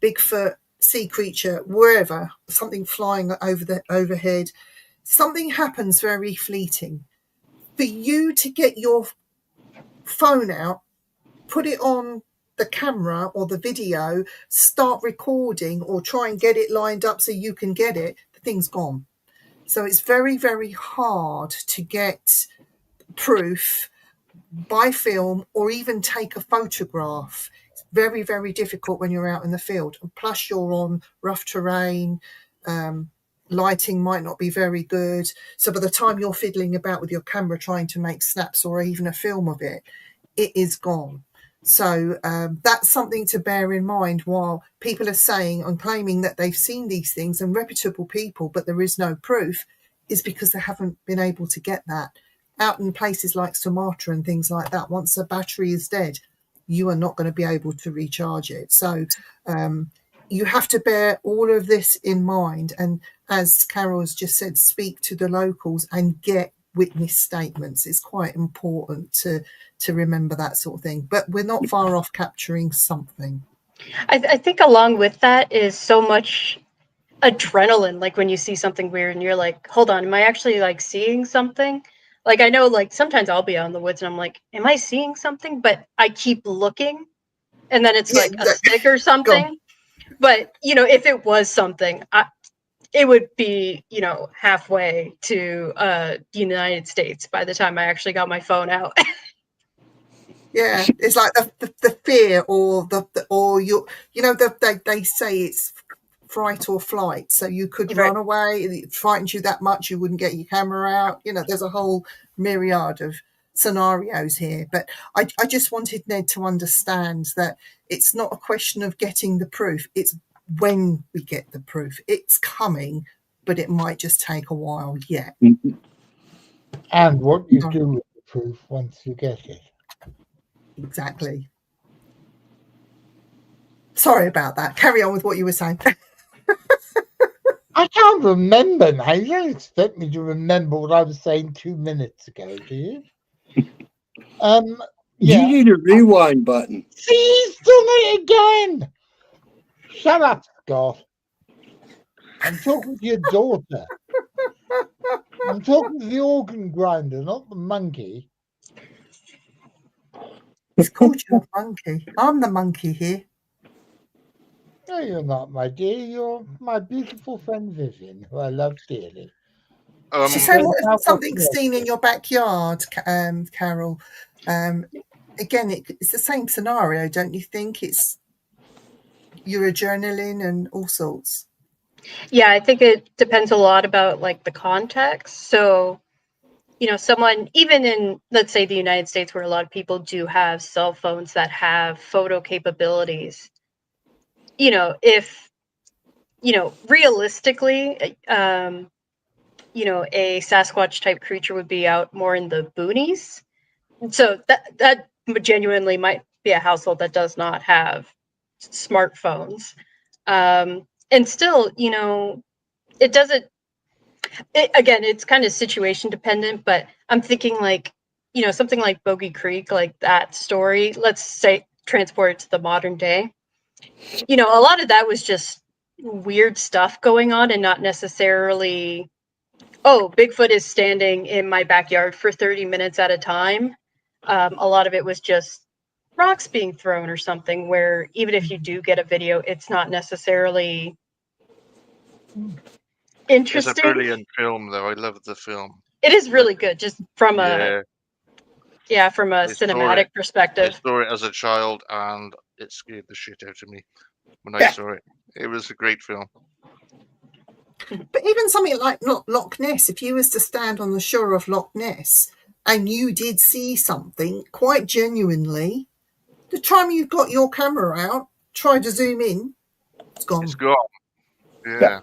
Bigfoot, sea creature, wherever, something flying overhead, something happens very fleeting. For you to get your phone out, put it on the camera or the video, start recording or try and get it lined up so you can get it, the thing's gone. So it's very, very hard to get proof by film or even take a photograph. It's very, very difficult when you're out in the field. And plus you're on rough terrain, lighting might not be very good. So by the time you're fiddling about with your camera trying to make snaps or even a film of it, it is gone. So that's something to bear in mind while people are saying and claiming that they've seen these things, and reputable people, but there is no proof, is because they haven't been able to get that. Out in places like Sumatra and things like that, once a battery is dead, you are not going to be able to recharge it. So you have to bear all of this in mind. And as Carol's just said, speak to the locals and get witness statements. It's quite important to remember that sort of thing, but we're not far off capturing something. I think along with that is so much adrenaline, like when you see something weird and you're like, hold on, am I actually like seeing something? Like I know like sometimes I'll be out in the woods and I'm like, am I seeing something? But I keep looking and then it's like a stick or something. But if it was something, it would be halfway to the United States by the time I actually got my phone out. Yeah, it's like the fear or they say it's fright or flight, so you could run away. It frightens you that much you wouldn't get your camera out. There's a whole myriad of scenarios here, but I just wanted Ned to understand that it's not a question of getting the proof, it's when we get the proof. It's coming, but it might just take a while yet. And what you do with the proof once you get it. Exactly. Sorry about that. Carry on with what you were saying. I can't remember now. You don't expect me to remember what I was saying 2 minutes ago, do you? Yeah. You need a rewind button. See, he's done it again. Shut up, Scott. I'm talking to your daughter. I'm talking to the organ grinder, not the monkey. He's called you a monkey. I'm the monkey here. No, you're not, my dear. You're my beautiful friend Vivien, who I love dearly. She said, what if something's seen in your backyard, Carol? Again, it's the same scenario, don't you think? It's your adrenaline and all sorts. Yeah, I think it depends a lot about like the context. So, someone, even in, let's say, the United States, where a lot of people do have cell phones that have photo capabilities, if, realistically, a Sasquatch type creature would be out more in the boonies. So that genuinely might be a household that does not have smartphones. And still, it doesn't, again, it's kind of situation dependent, but I'm thinking like, something like Bogey Creek, like that story, let's say transport it to the modern day. A lot of that was just weird stuff going on and not necessarily Oh, Bigfoot is standing in my backyard for 30 minutes at a time. A lot of it was just rocks being thrown or something, where even if you do get a video, it's not necessarily It's a interesting. brilliant film, though. I love the film. It is really good, just from a from a I saw cinematic I perspective. saw it as a child, and it scared the shit out of me when I saw it. It was a great film. But even something like Loch Ness, if you was to stand on the shore of Loch Ness and you did see something quite genuinely, the time you got your camera out, try to zoom in, it's gone. It's gone. Yeah.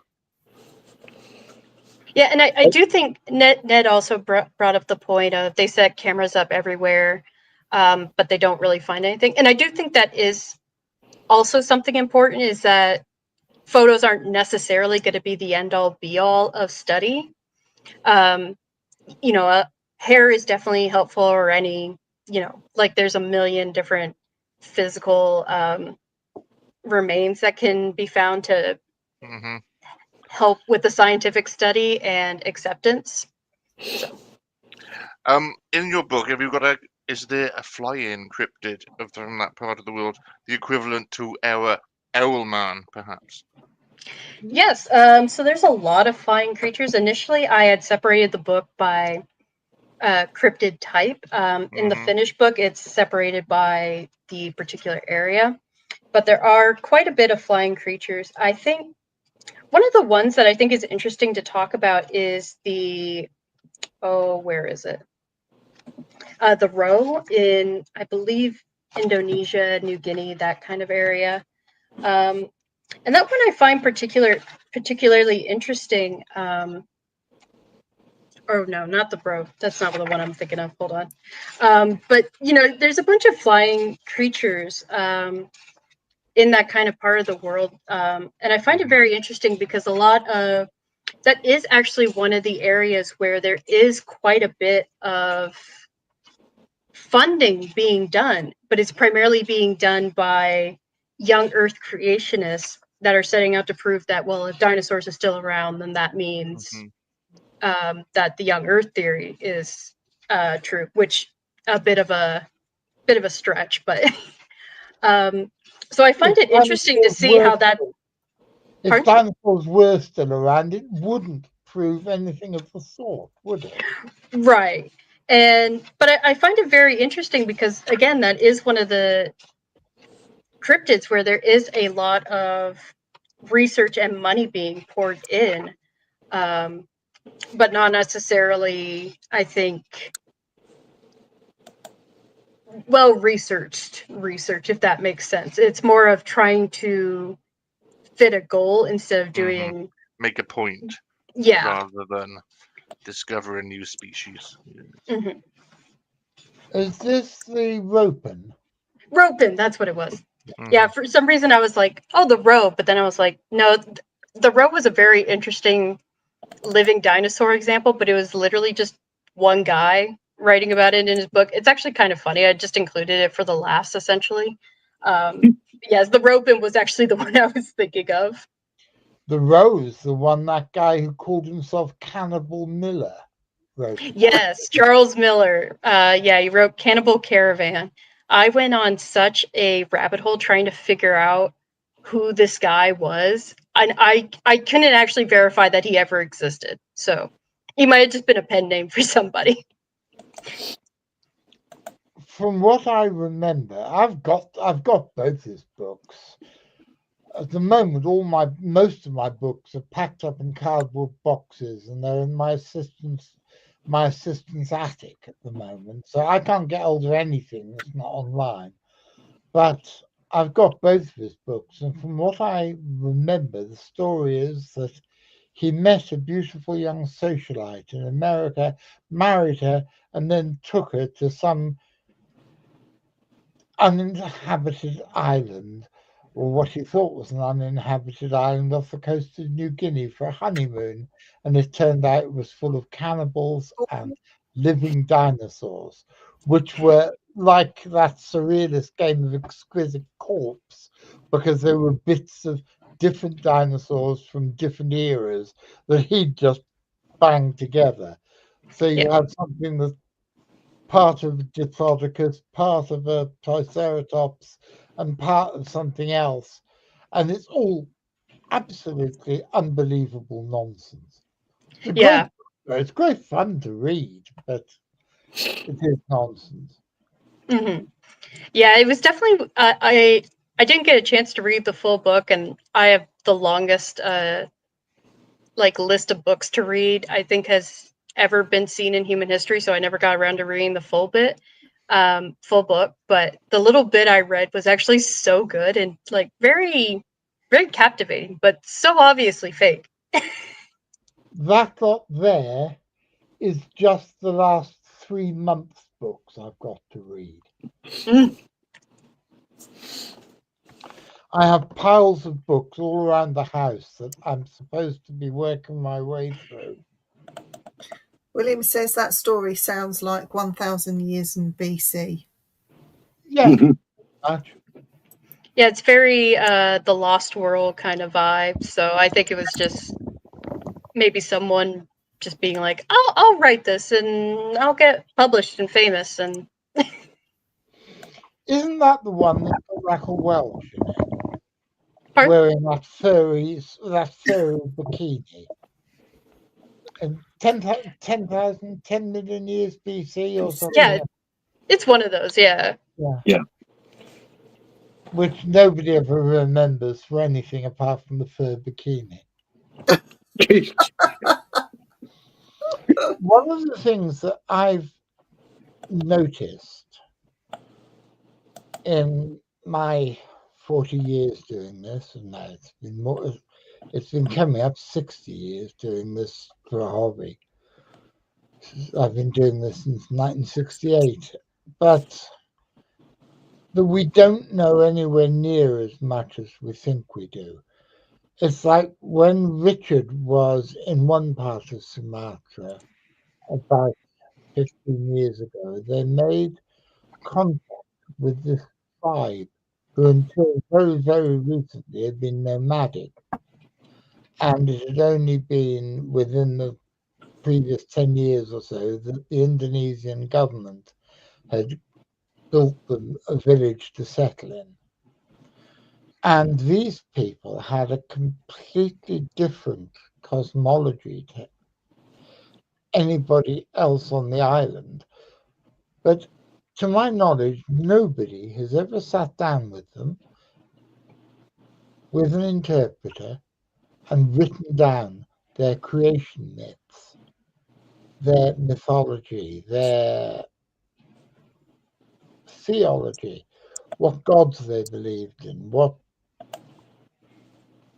Yeah, and I do think Ned also brought up the point of they set cameras up everywhere, but they don't really find anything. And I do think that is also something important, is that photos aren't necessarily going to be the end all be all of study. Hair is definitely helpful, or any, like there's a million different physical remains that can be found to help with the scientific study and acceptance. So. In your book, have you got is there a fly-in cryptid from that part of the world, the equivalent to our owl man, perhaps? Yes. So there's a lot of flying creatures. Initially, I had separated the book by cryptid type. In the finished book, it's separated by the particular area. But there are quite a bit of flying creatures. I think one of the ones that I think is interesting to talk about is where is it? The roe in, I believe, Indonesia, New Guinea, that kind of area. And that one I find particularly interesting. Or no, not the bro. That's not the one I'm thinking of. Hold on. But there's a bunch of flying creatures in that kind of part of the world, and I find it very interesting because a lot of that is actually one of the areas where there is quite a bit of funding being done, but it's primarily being done by young Earth creationists that are setting out to prove that, well, if dinosaurs are still around, then that means that the young Earth theory is true, which a bit of a stretch, but so I find it interesting to see how that. If dinosaurs were still around, it wouldn't prove anything of the sort, would it? Right. But I find it very interesting because, again, that is one of the cryptids where there is a lot of research and money being poured in, but not necessarily, I think, well researched research, if that makes sense. It's more of trying to fit a goal instead of doing make a point, rather than discover a new species. Is this the ropin? Ropin, that's what it was. Yeah, for some reason I was like, oh, the roe, but then I was like, no, the roe was a very interesting living dinosaur example, but it was literally just one guy writing about it in his book. It's actually kind of funny. I just included it for the laughs, essentially. Yes, the ropin was actually the one I was thinking of. The Rose, the one, that guy who called himself Cannibal Miller wrote. Yes, Charles Miller. He wrote Cannibal Caravan. I went on such a rabbit hole trying to figure out who this guy was. And I couldn't actually verify that he ever existed. So he might have just been a pen name for somebody. From what I remember, I've got both his books. At the moment, most of my books are packed up in cardboard boxes, and they're in my assistant's attic at the moment. So I can't get hold of anything that's not online. But I've got both of his books, and from what I remember, the story is that he met a beautiful young socialite in America, married her, and then took her to some uninhabited island, or what he thought was an uninhabited island off the coast of New Guinea for a honeymoon, and it turned out it was full of cannibals and living dinosaurs, which were like that surrealist game of Exquisite Corpse, because there were bits of different dinosaurs from different eras that he'd just banged together. So you Yeah. have something that's part of a Diplodocus, part of a Triceratops, and part of something else. And it's all absolutely unbelievable nonsense. Yeah. It's great fun to read, but it is nonsense. Hmm. Yeah, it was definitely. I didn't get a chance to read the full book, and I have the longest like list of books to read I think has ever been seen in human history. So I never got around to reading the full book. But the little bit I read was actually so good and like very, very captivating, but so obviously fake. That lot there is just the last 3 months' books I've got to read. Mm. I have piles of books all around the house that I'm supposed to be working my way through. William says that story sounds like 1,000 years in BC. Yeah, much. Yeah, it's very the Lost World kind of vibe. So I think it was just maybe someone just being like, I'll write this and I'll get published and famous. And Isn't that the one that's got Raquel Welch in it? Pardon? Wearing that furry bikini. And 10 million years BC or something. Yeah, it's one of those. Yeah. Yeah. Which nobody ever remembers for anything apart from the fur bikini. One of the things that I've noticed in my 40 years doing this, and now it's been coming up 60 years doing this for a hobby. I've been doing this since 1968, but that we don't know anywhere near as much as we think we do. It's like when Richard was in one part of Sumatra about 15 years ago, they made contact with this tribe who until very, very recently had been nomadic. And it had only been within the previous 10 years or so that the Indonesian government had built them a village to settle in. And these people had a completely different cosmology to anybody else on the island. But to my knowledge, nobody has ever sat down with them with an interpreter and written down their creation myths, their mythology, their theology, what gods they believed in, what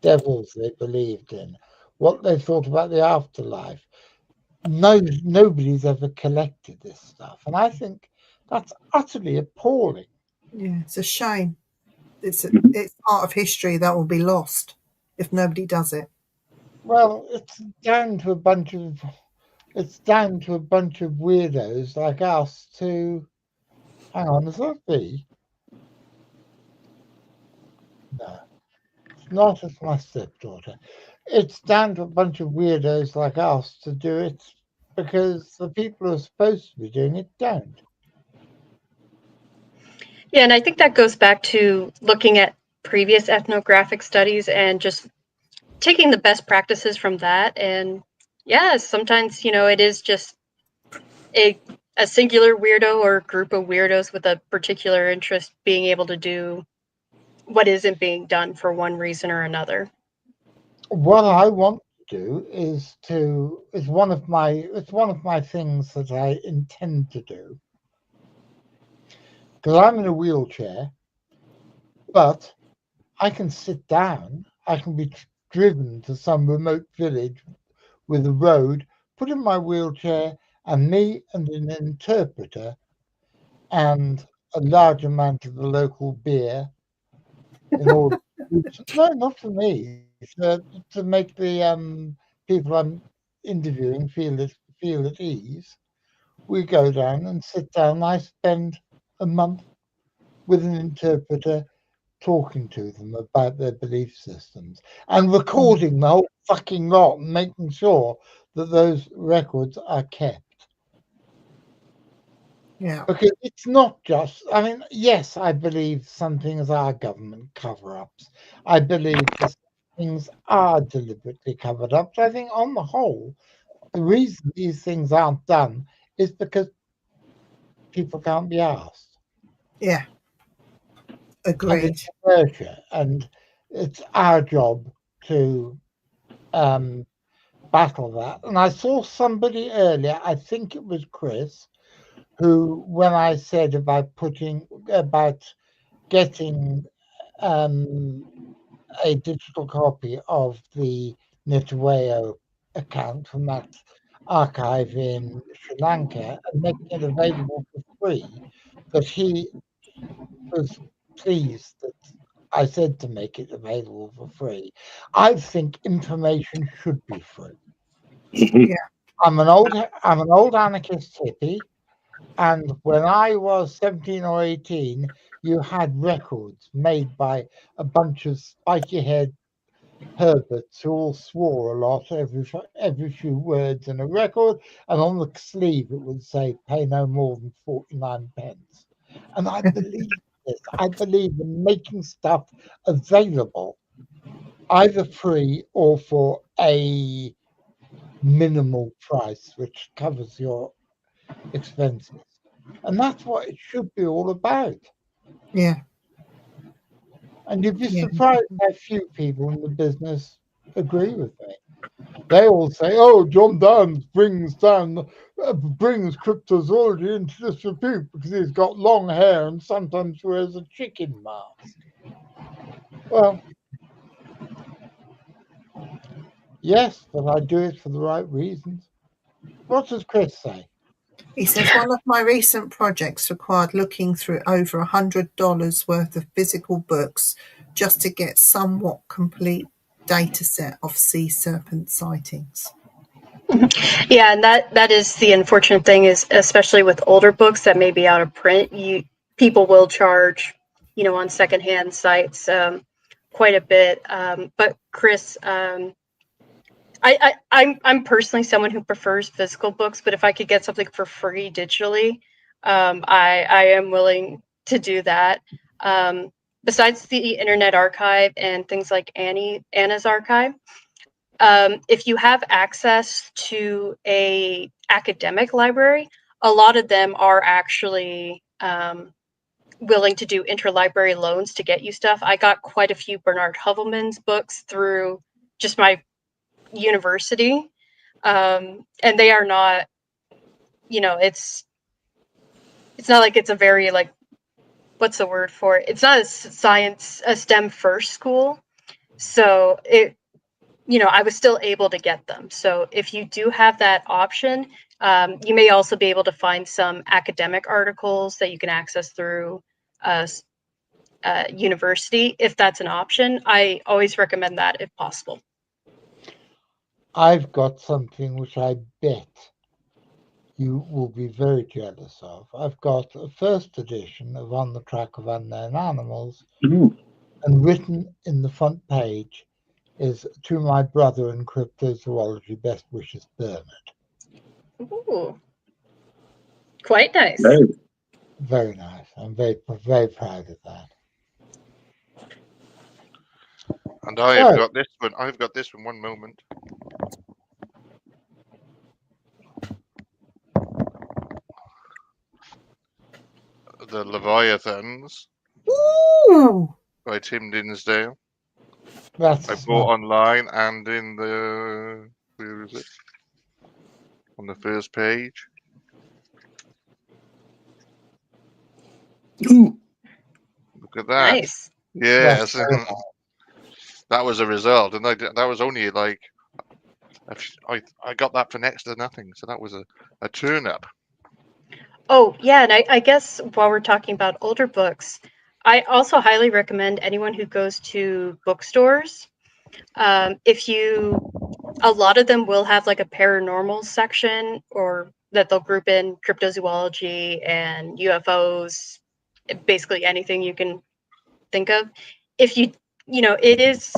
devils they believed in, what they thought about the afterlife. Nobody's ever collected this stuff. And I think that's utterly appalling. Yeah, it's a shame. It's part of history that will be lost if nobody does it. Well, it's down to a bunch of weirdos like us to hang on, is that B? No, it's not. It's my stepdaughter. It's down to a bunch of weirdos like us to do it because the people who are supposed to be doing it don't. Yeah, and I think that goes back to looking at previous ethnographic studies and just taking the best practices from that. And yeah, sometimes, it is just a singular weirdo or group of weirdos with a particular interest being able to do what isn't being done for one reason or another. What I want to do it's one of my things that I intend to do. Because I'm in a wheelchair, but I can sit down. I can be driven to some remote village with a road, put in my wheelchair, and me and an interpreter and a large amount of the local beer in order no, not for me, to make the people I'm interviewing feel at ease. We go down and sit down. I spend a month with an interpreter talking to them about their belief systems and recording the whole fucking lot and making sure that those records are kept. Yeah. Because it's not just, I mean, yes, I believe some things are government cover ups. I believe that things are deliberately covered up. But I think on the whole, the reason these things aren't done is because people can't be asked. Yeah. And Agreed. it's inertia, and it's our job to battle that. And I saw somebody earlier, I think it was Chris, who, when I said about getting a digital copy of the Nitaweo account from that archive in Sri Lanka and making it available for free, that he was pleased that I said to make it available for free. I think information should be free. Yeah. I'm an old anarchist hippie, and when I was 17 or 18, you had records made by a bunch of spiky-haired Herberts who all swore a lot every few words in a record, and on the sleeve it would say "Pay no more than 49 pence." And I believe this. I believe in making stuff available, either free or for a minimal price, which covers your expenses. And that's what it should be all about. Yeah. And you'd be Yeah. surprised how few people in the business agree with me. They all say, "Oh, John Downes brings cryptozoology into disrepute because he's got long hair and sometimes wears a chicken mask." Well, yes, but I do it for the right reasons. What does Chris say? He says, one of my recent projects required looking through over $100 worth of physical books just to get somewhat complete data set of sea serpent sightings. Yeah, and that is the unfortunate thing, is especially with older books that may be out of print, people will charge, on secondhand sites quite a bit. But Chris, I'm personally someone who prefers physical books, but if I could get something for free digitally, I am willing to do that. Besides the Internet Archive and things like Anna's Archive, if you have access to a academic library, a lot of them are actually willing to do interlibrary loans to get you stuff. I got quite a few Bernard Hovelman's books through just my university, and they are not, it's not like it's a very, like, what's the word for it? It's not a STEM first school, so I was still able to get them. So if you do have that option, you may also be able to find some academic articles that you can access through university. If that's an option, I always recommend that if possible. I've got something which I bet you will be very jealous of. I've got a first edition of On the Track of Unknown Animals, Ooh. and written in the front page is "To my brother in cryptozoology, best wishes, Bernard." Ooh, quite nice. Right. Very nice. I'm very, very proud of that. And I have got this one. I've got this one. One moment. The Leviathans Ooh! by Tim Dinsdale. That's I bought online and in the, where is it? On the first page. Ooh. Look at that. Nice. Yes. very nice. That was a result, and that was only like I got that for next to nothing, so that was a turn up. Oh, yeah, and I guess while we're talking about older books, I also highly recommend anyone who goes to bookstores. A lot of them will have like a paranormal section, or that they'll group in cryptozoology and UFOs, basically anything you can think of. If it is,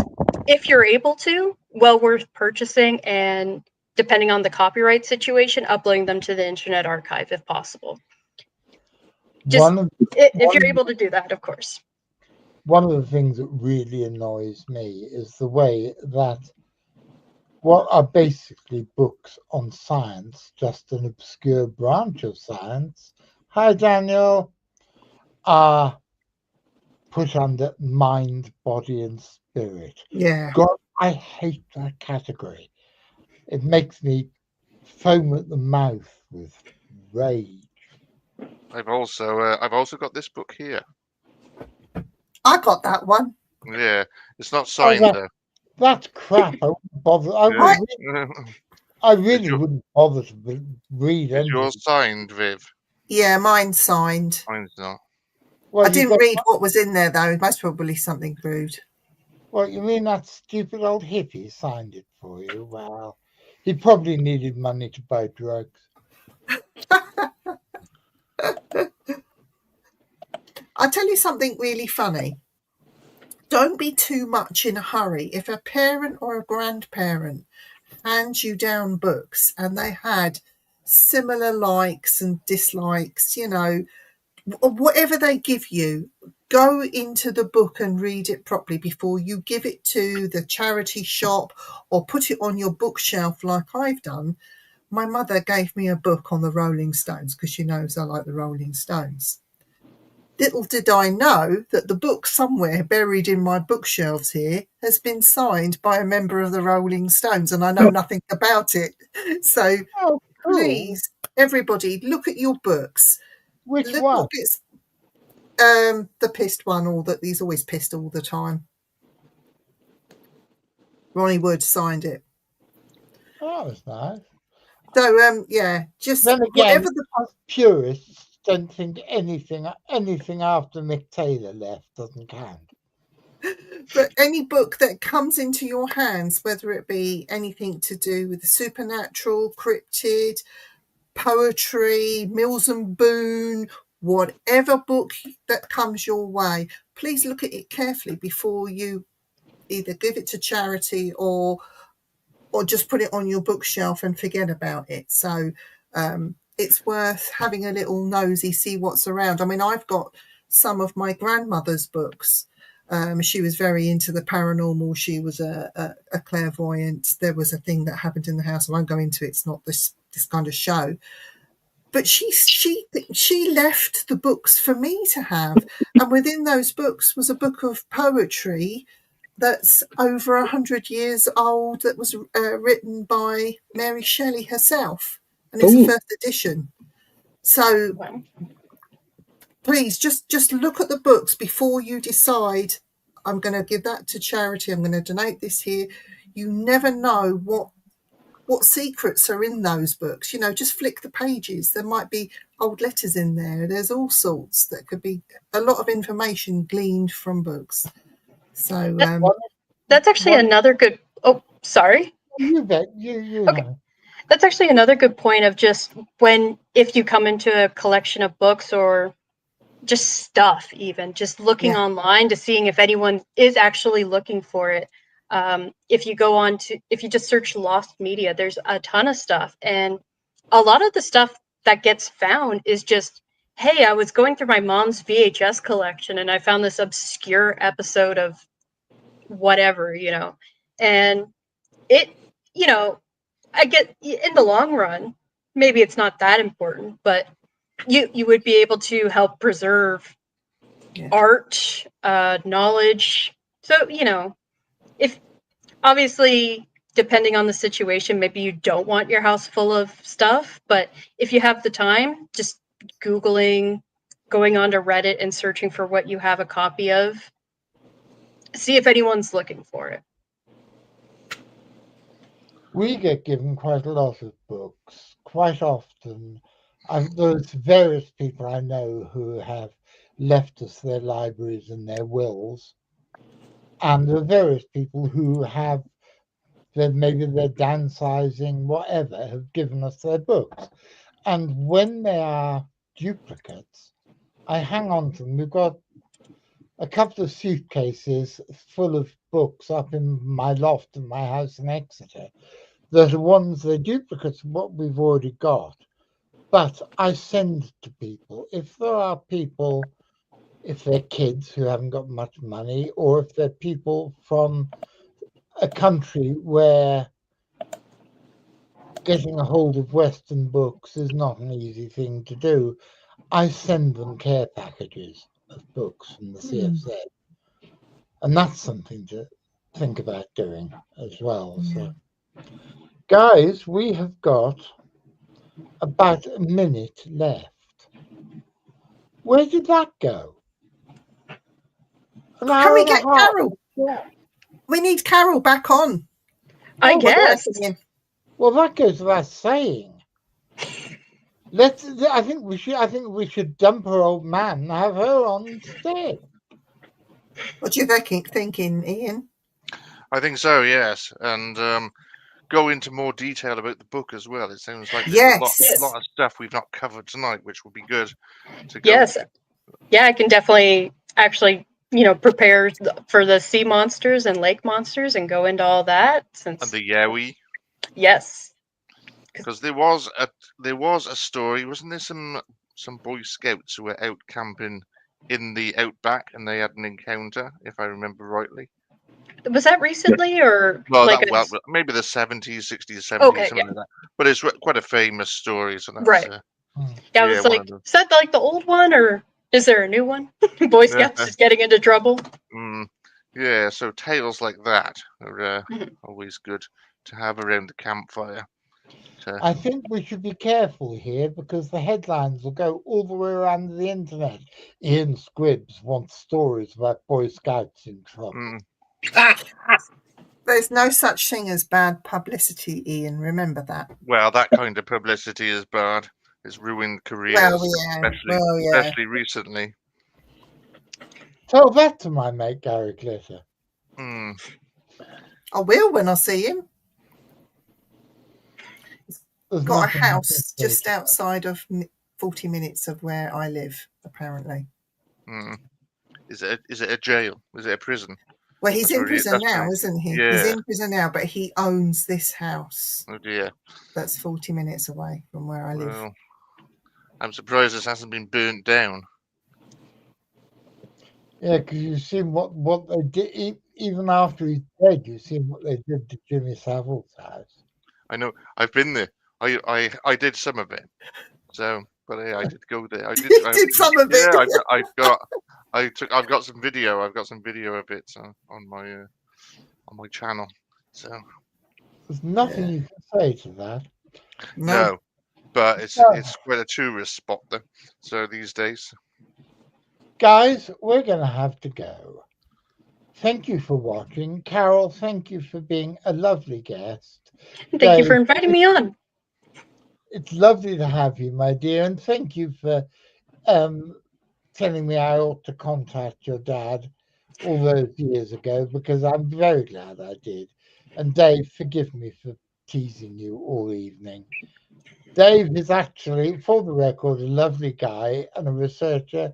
if you're able to, well worth purchasing, and depending on the copyright situation, uploading them to the Internet Archive if possible. Just if you're able to do that, of course. One of the things that really annoys me is the way that what are basically books on science, just an obscure branch of science, hi Daniel, are put under mind, body, and spirit. Yeah. God, I hate that category. It makes me foam at the mouth with rage. I've also got this book here. I got that one. Yeah, it's not signed though. That's crap. I wouldn't bother. I really wouldn't bother to read Is anything. yours signed, Viv? Yeah, mine's signed. Mine's not. Well, I didn't read what was in there though. Most probably something rude. Well, you mean that stupid old hippie signed it for you? Well, he probably needed money to buy drugs. I'll tell you something really funny. Don't be too much in a hurry. If a parent or a grandparent hands you down books and they had similar likes and dislikes, you know, whatever they give you, go into the book and read it properly before you give it to the charity shop or put it on your bookshelf like I've done. My mother gave me a book on the Rolling Stones because she knows I like the Rolling Stones. Little did I know that the book somewhere buried in my bookshelves here has been signed by a member of the Rolling Stones, and I know nothing about it. So please, everybody, look at your books. Which one? It's the pissed one, or that he's always pissed all the time. Ronnie Wood signed it. Oh, that was nice. So yeah, just then again, whatever the purists don't think anything after Mick Taylor left doesn't count. But any book that comes into your hands, whether it be anything to do with the supernatural, cryptid, poetry, Mills and Boon, whatever book that comes your way, please look at it carefully before you either give it to charity or just put it on your bookshelf and forget about it. So it's worth having a little nosy, see what's around. I mean, I've got some of my grandmother's books. She was very into the paranormal. She was a clairvoyant. There was a thing that happened in the house. I won't go into it. It's not this kind of show. But she left the books for me to have. And within those books was a book of poetry that's over 100 years old, that was written by Mary Shelley herself. And it's a first edition. So please just look at the books before you decide, I'm going to give that to charity, I'm going to donate this here. You never know what secrets are in those books. You know, just flick the pages. There might be old letters in there. There's all sorts that could be a lot of information gleaned from books. So that's actually another good. Oh, sorry. You bet. You okay. That's actually another good point of just if you come into a collection of books or just stuff, even just looking online to seeing if anyone is actually looking for it. If you just search lost media, there's a ton of stuff. And a lot of the stuff that gets found is just, hey, I was going through my mom's VHS collection and I found this obscure episode of whatever, you know, and it, you know, I get in the long run, maybe it's not that important, but you would be able to help preserve art, knowledge. So, you know, if obviously, depending on the situation, maybe you don't want your house full of stuff, but if you have the time, just Googling, going onto Reddit and searching for what you have a copy of, see if anyone's looking for it. We get given quite a lot of books, quite often. There's various people I know who have left us their libraries and their wills. And there are various people who have, maybe they're downsizing, whatever, have given us their books. And when they are duplicates, I hang on to them. We've got a couple of suitcases full of books up in my loft in my house in Exeter that are ones they're duplicates of what we've already got. But I send to people. If there are people, if they're kids who haven't got much money, or if they're people from a country where getting a hold of Western books is not an easy thing to do, I send them care packages of books from the CFZ. And that's something to think about doing as well. So, guys, we have got about a minute left. Where did that go? An hour Can we and a get half. Carol? Yeah. We need Carol back on. I Oh, guess. Well, that goes without saying. I think we should dump her old man and have her on instead. What do you thinking, Ian? I think so, yes. And go into more detail about the book as well. It sounds like there's Yes. a lot of stuff we've not covered tonight, which would be good to go. Yes. Yeah, I can definitely actually, prepare for the sea monsters and lake monsters and go into all that. And the Yowie. Yes. Because there was a story, wasn't there? Some Boy Scouts who were out camping in the outback and they had an encounter, if I remember rightly. Was that recently or maybe the 70s, 60s, 70s, Okay, something like that. But it's quite a famous story, so that's right. Yeah, I was like, is that like the old one or is there a new one? Boy Scouts is getting into trouble. Yeah, so tales like that are always good to have around the campfire. I think we should be careful here because the headlines will go all the way around the internet. Ian Squibbs wants stories about Boy Scouts in trouble. There's no such thing as bad publicity, Ian. Remember that. Well, that kind of publicity is bad. It's ruined careers, especially recently. Tell that to my mate Gary Glitter. I will when I see him. He's got a house just outside of 40 minutes of where I live, apparently. Is it a jail? Is it a prison? Well, he's in prison now, isn't he? Yeah. He's in prison now, but he owns this house. Oh dear. That's 40 minutes away from where I live. Well, I'm surprised this hasn't been burnt down. Yeah, because you've seen what they did, even after he's dead, you've seen what they did to Jimmy Savile's house. I know. I've been there. I did some of it. So, but yeah, I did go there. I did some of it. Yeah, I've got some video. I've got some video of it on my channel. So there's nothing you can say to that. No, but it's quite a tourist spot though. So these days, guys, we're gonna have to go. Thank you for watching, Carol. Thank you for being a lovely guest. Thank you for inviting me on. It's lovely to have you, my dear, and thank you for telling me I ought to contact your dad all those years ago, because I'm very glad I did. And Dave, forgive me for teasing you all evening. Dave is actually, for the record, a lovely guy and a researcher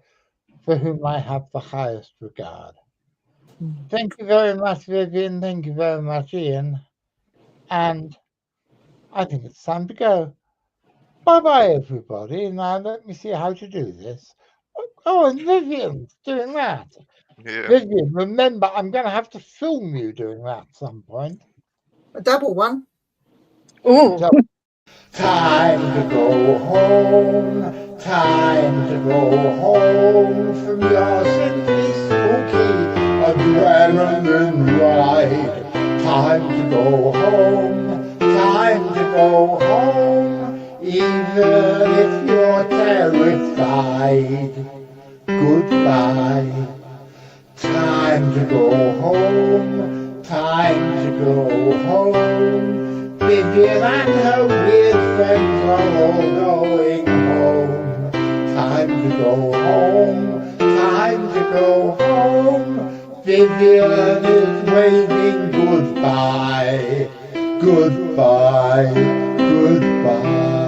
for whom I have the highest regard. Thank you very much, Vivien. Thank you very much, Ian. And I think it's time to go. Bye-bye, everybody. Now let me see how to do this. Oh, and Vivien's doing that. Yeah. Vivien, remember, I'm going to have to film you doing that at some point. A double one. Ooh. Time to go home. Time to go home from your simply spooky adrenaline ride. Time to go home. Time to go home. Even if you're terrified, goodbye. Time to go home, time to go home. Vivien and her weird friends are all going home. Time to go home, time to go home. Vivien is waving goodbye, goodbye, goodbye.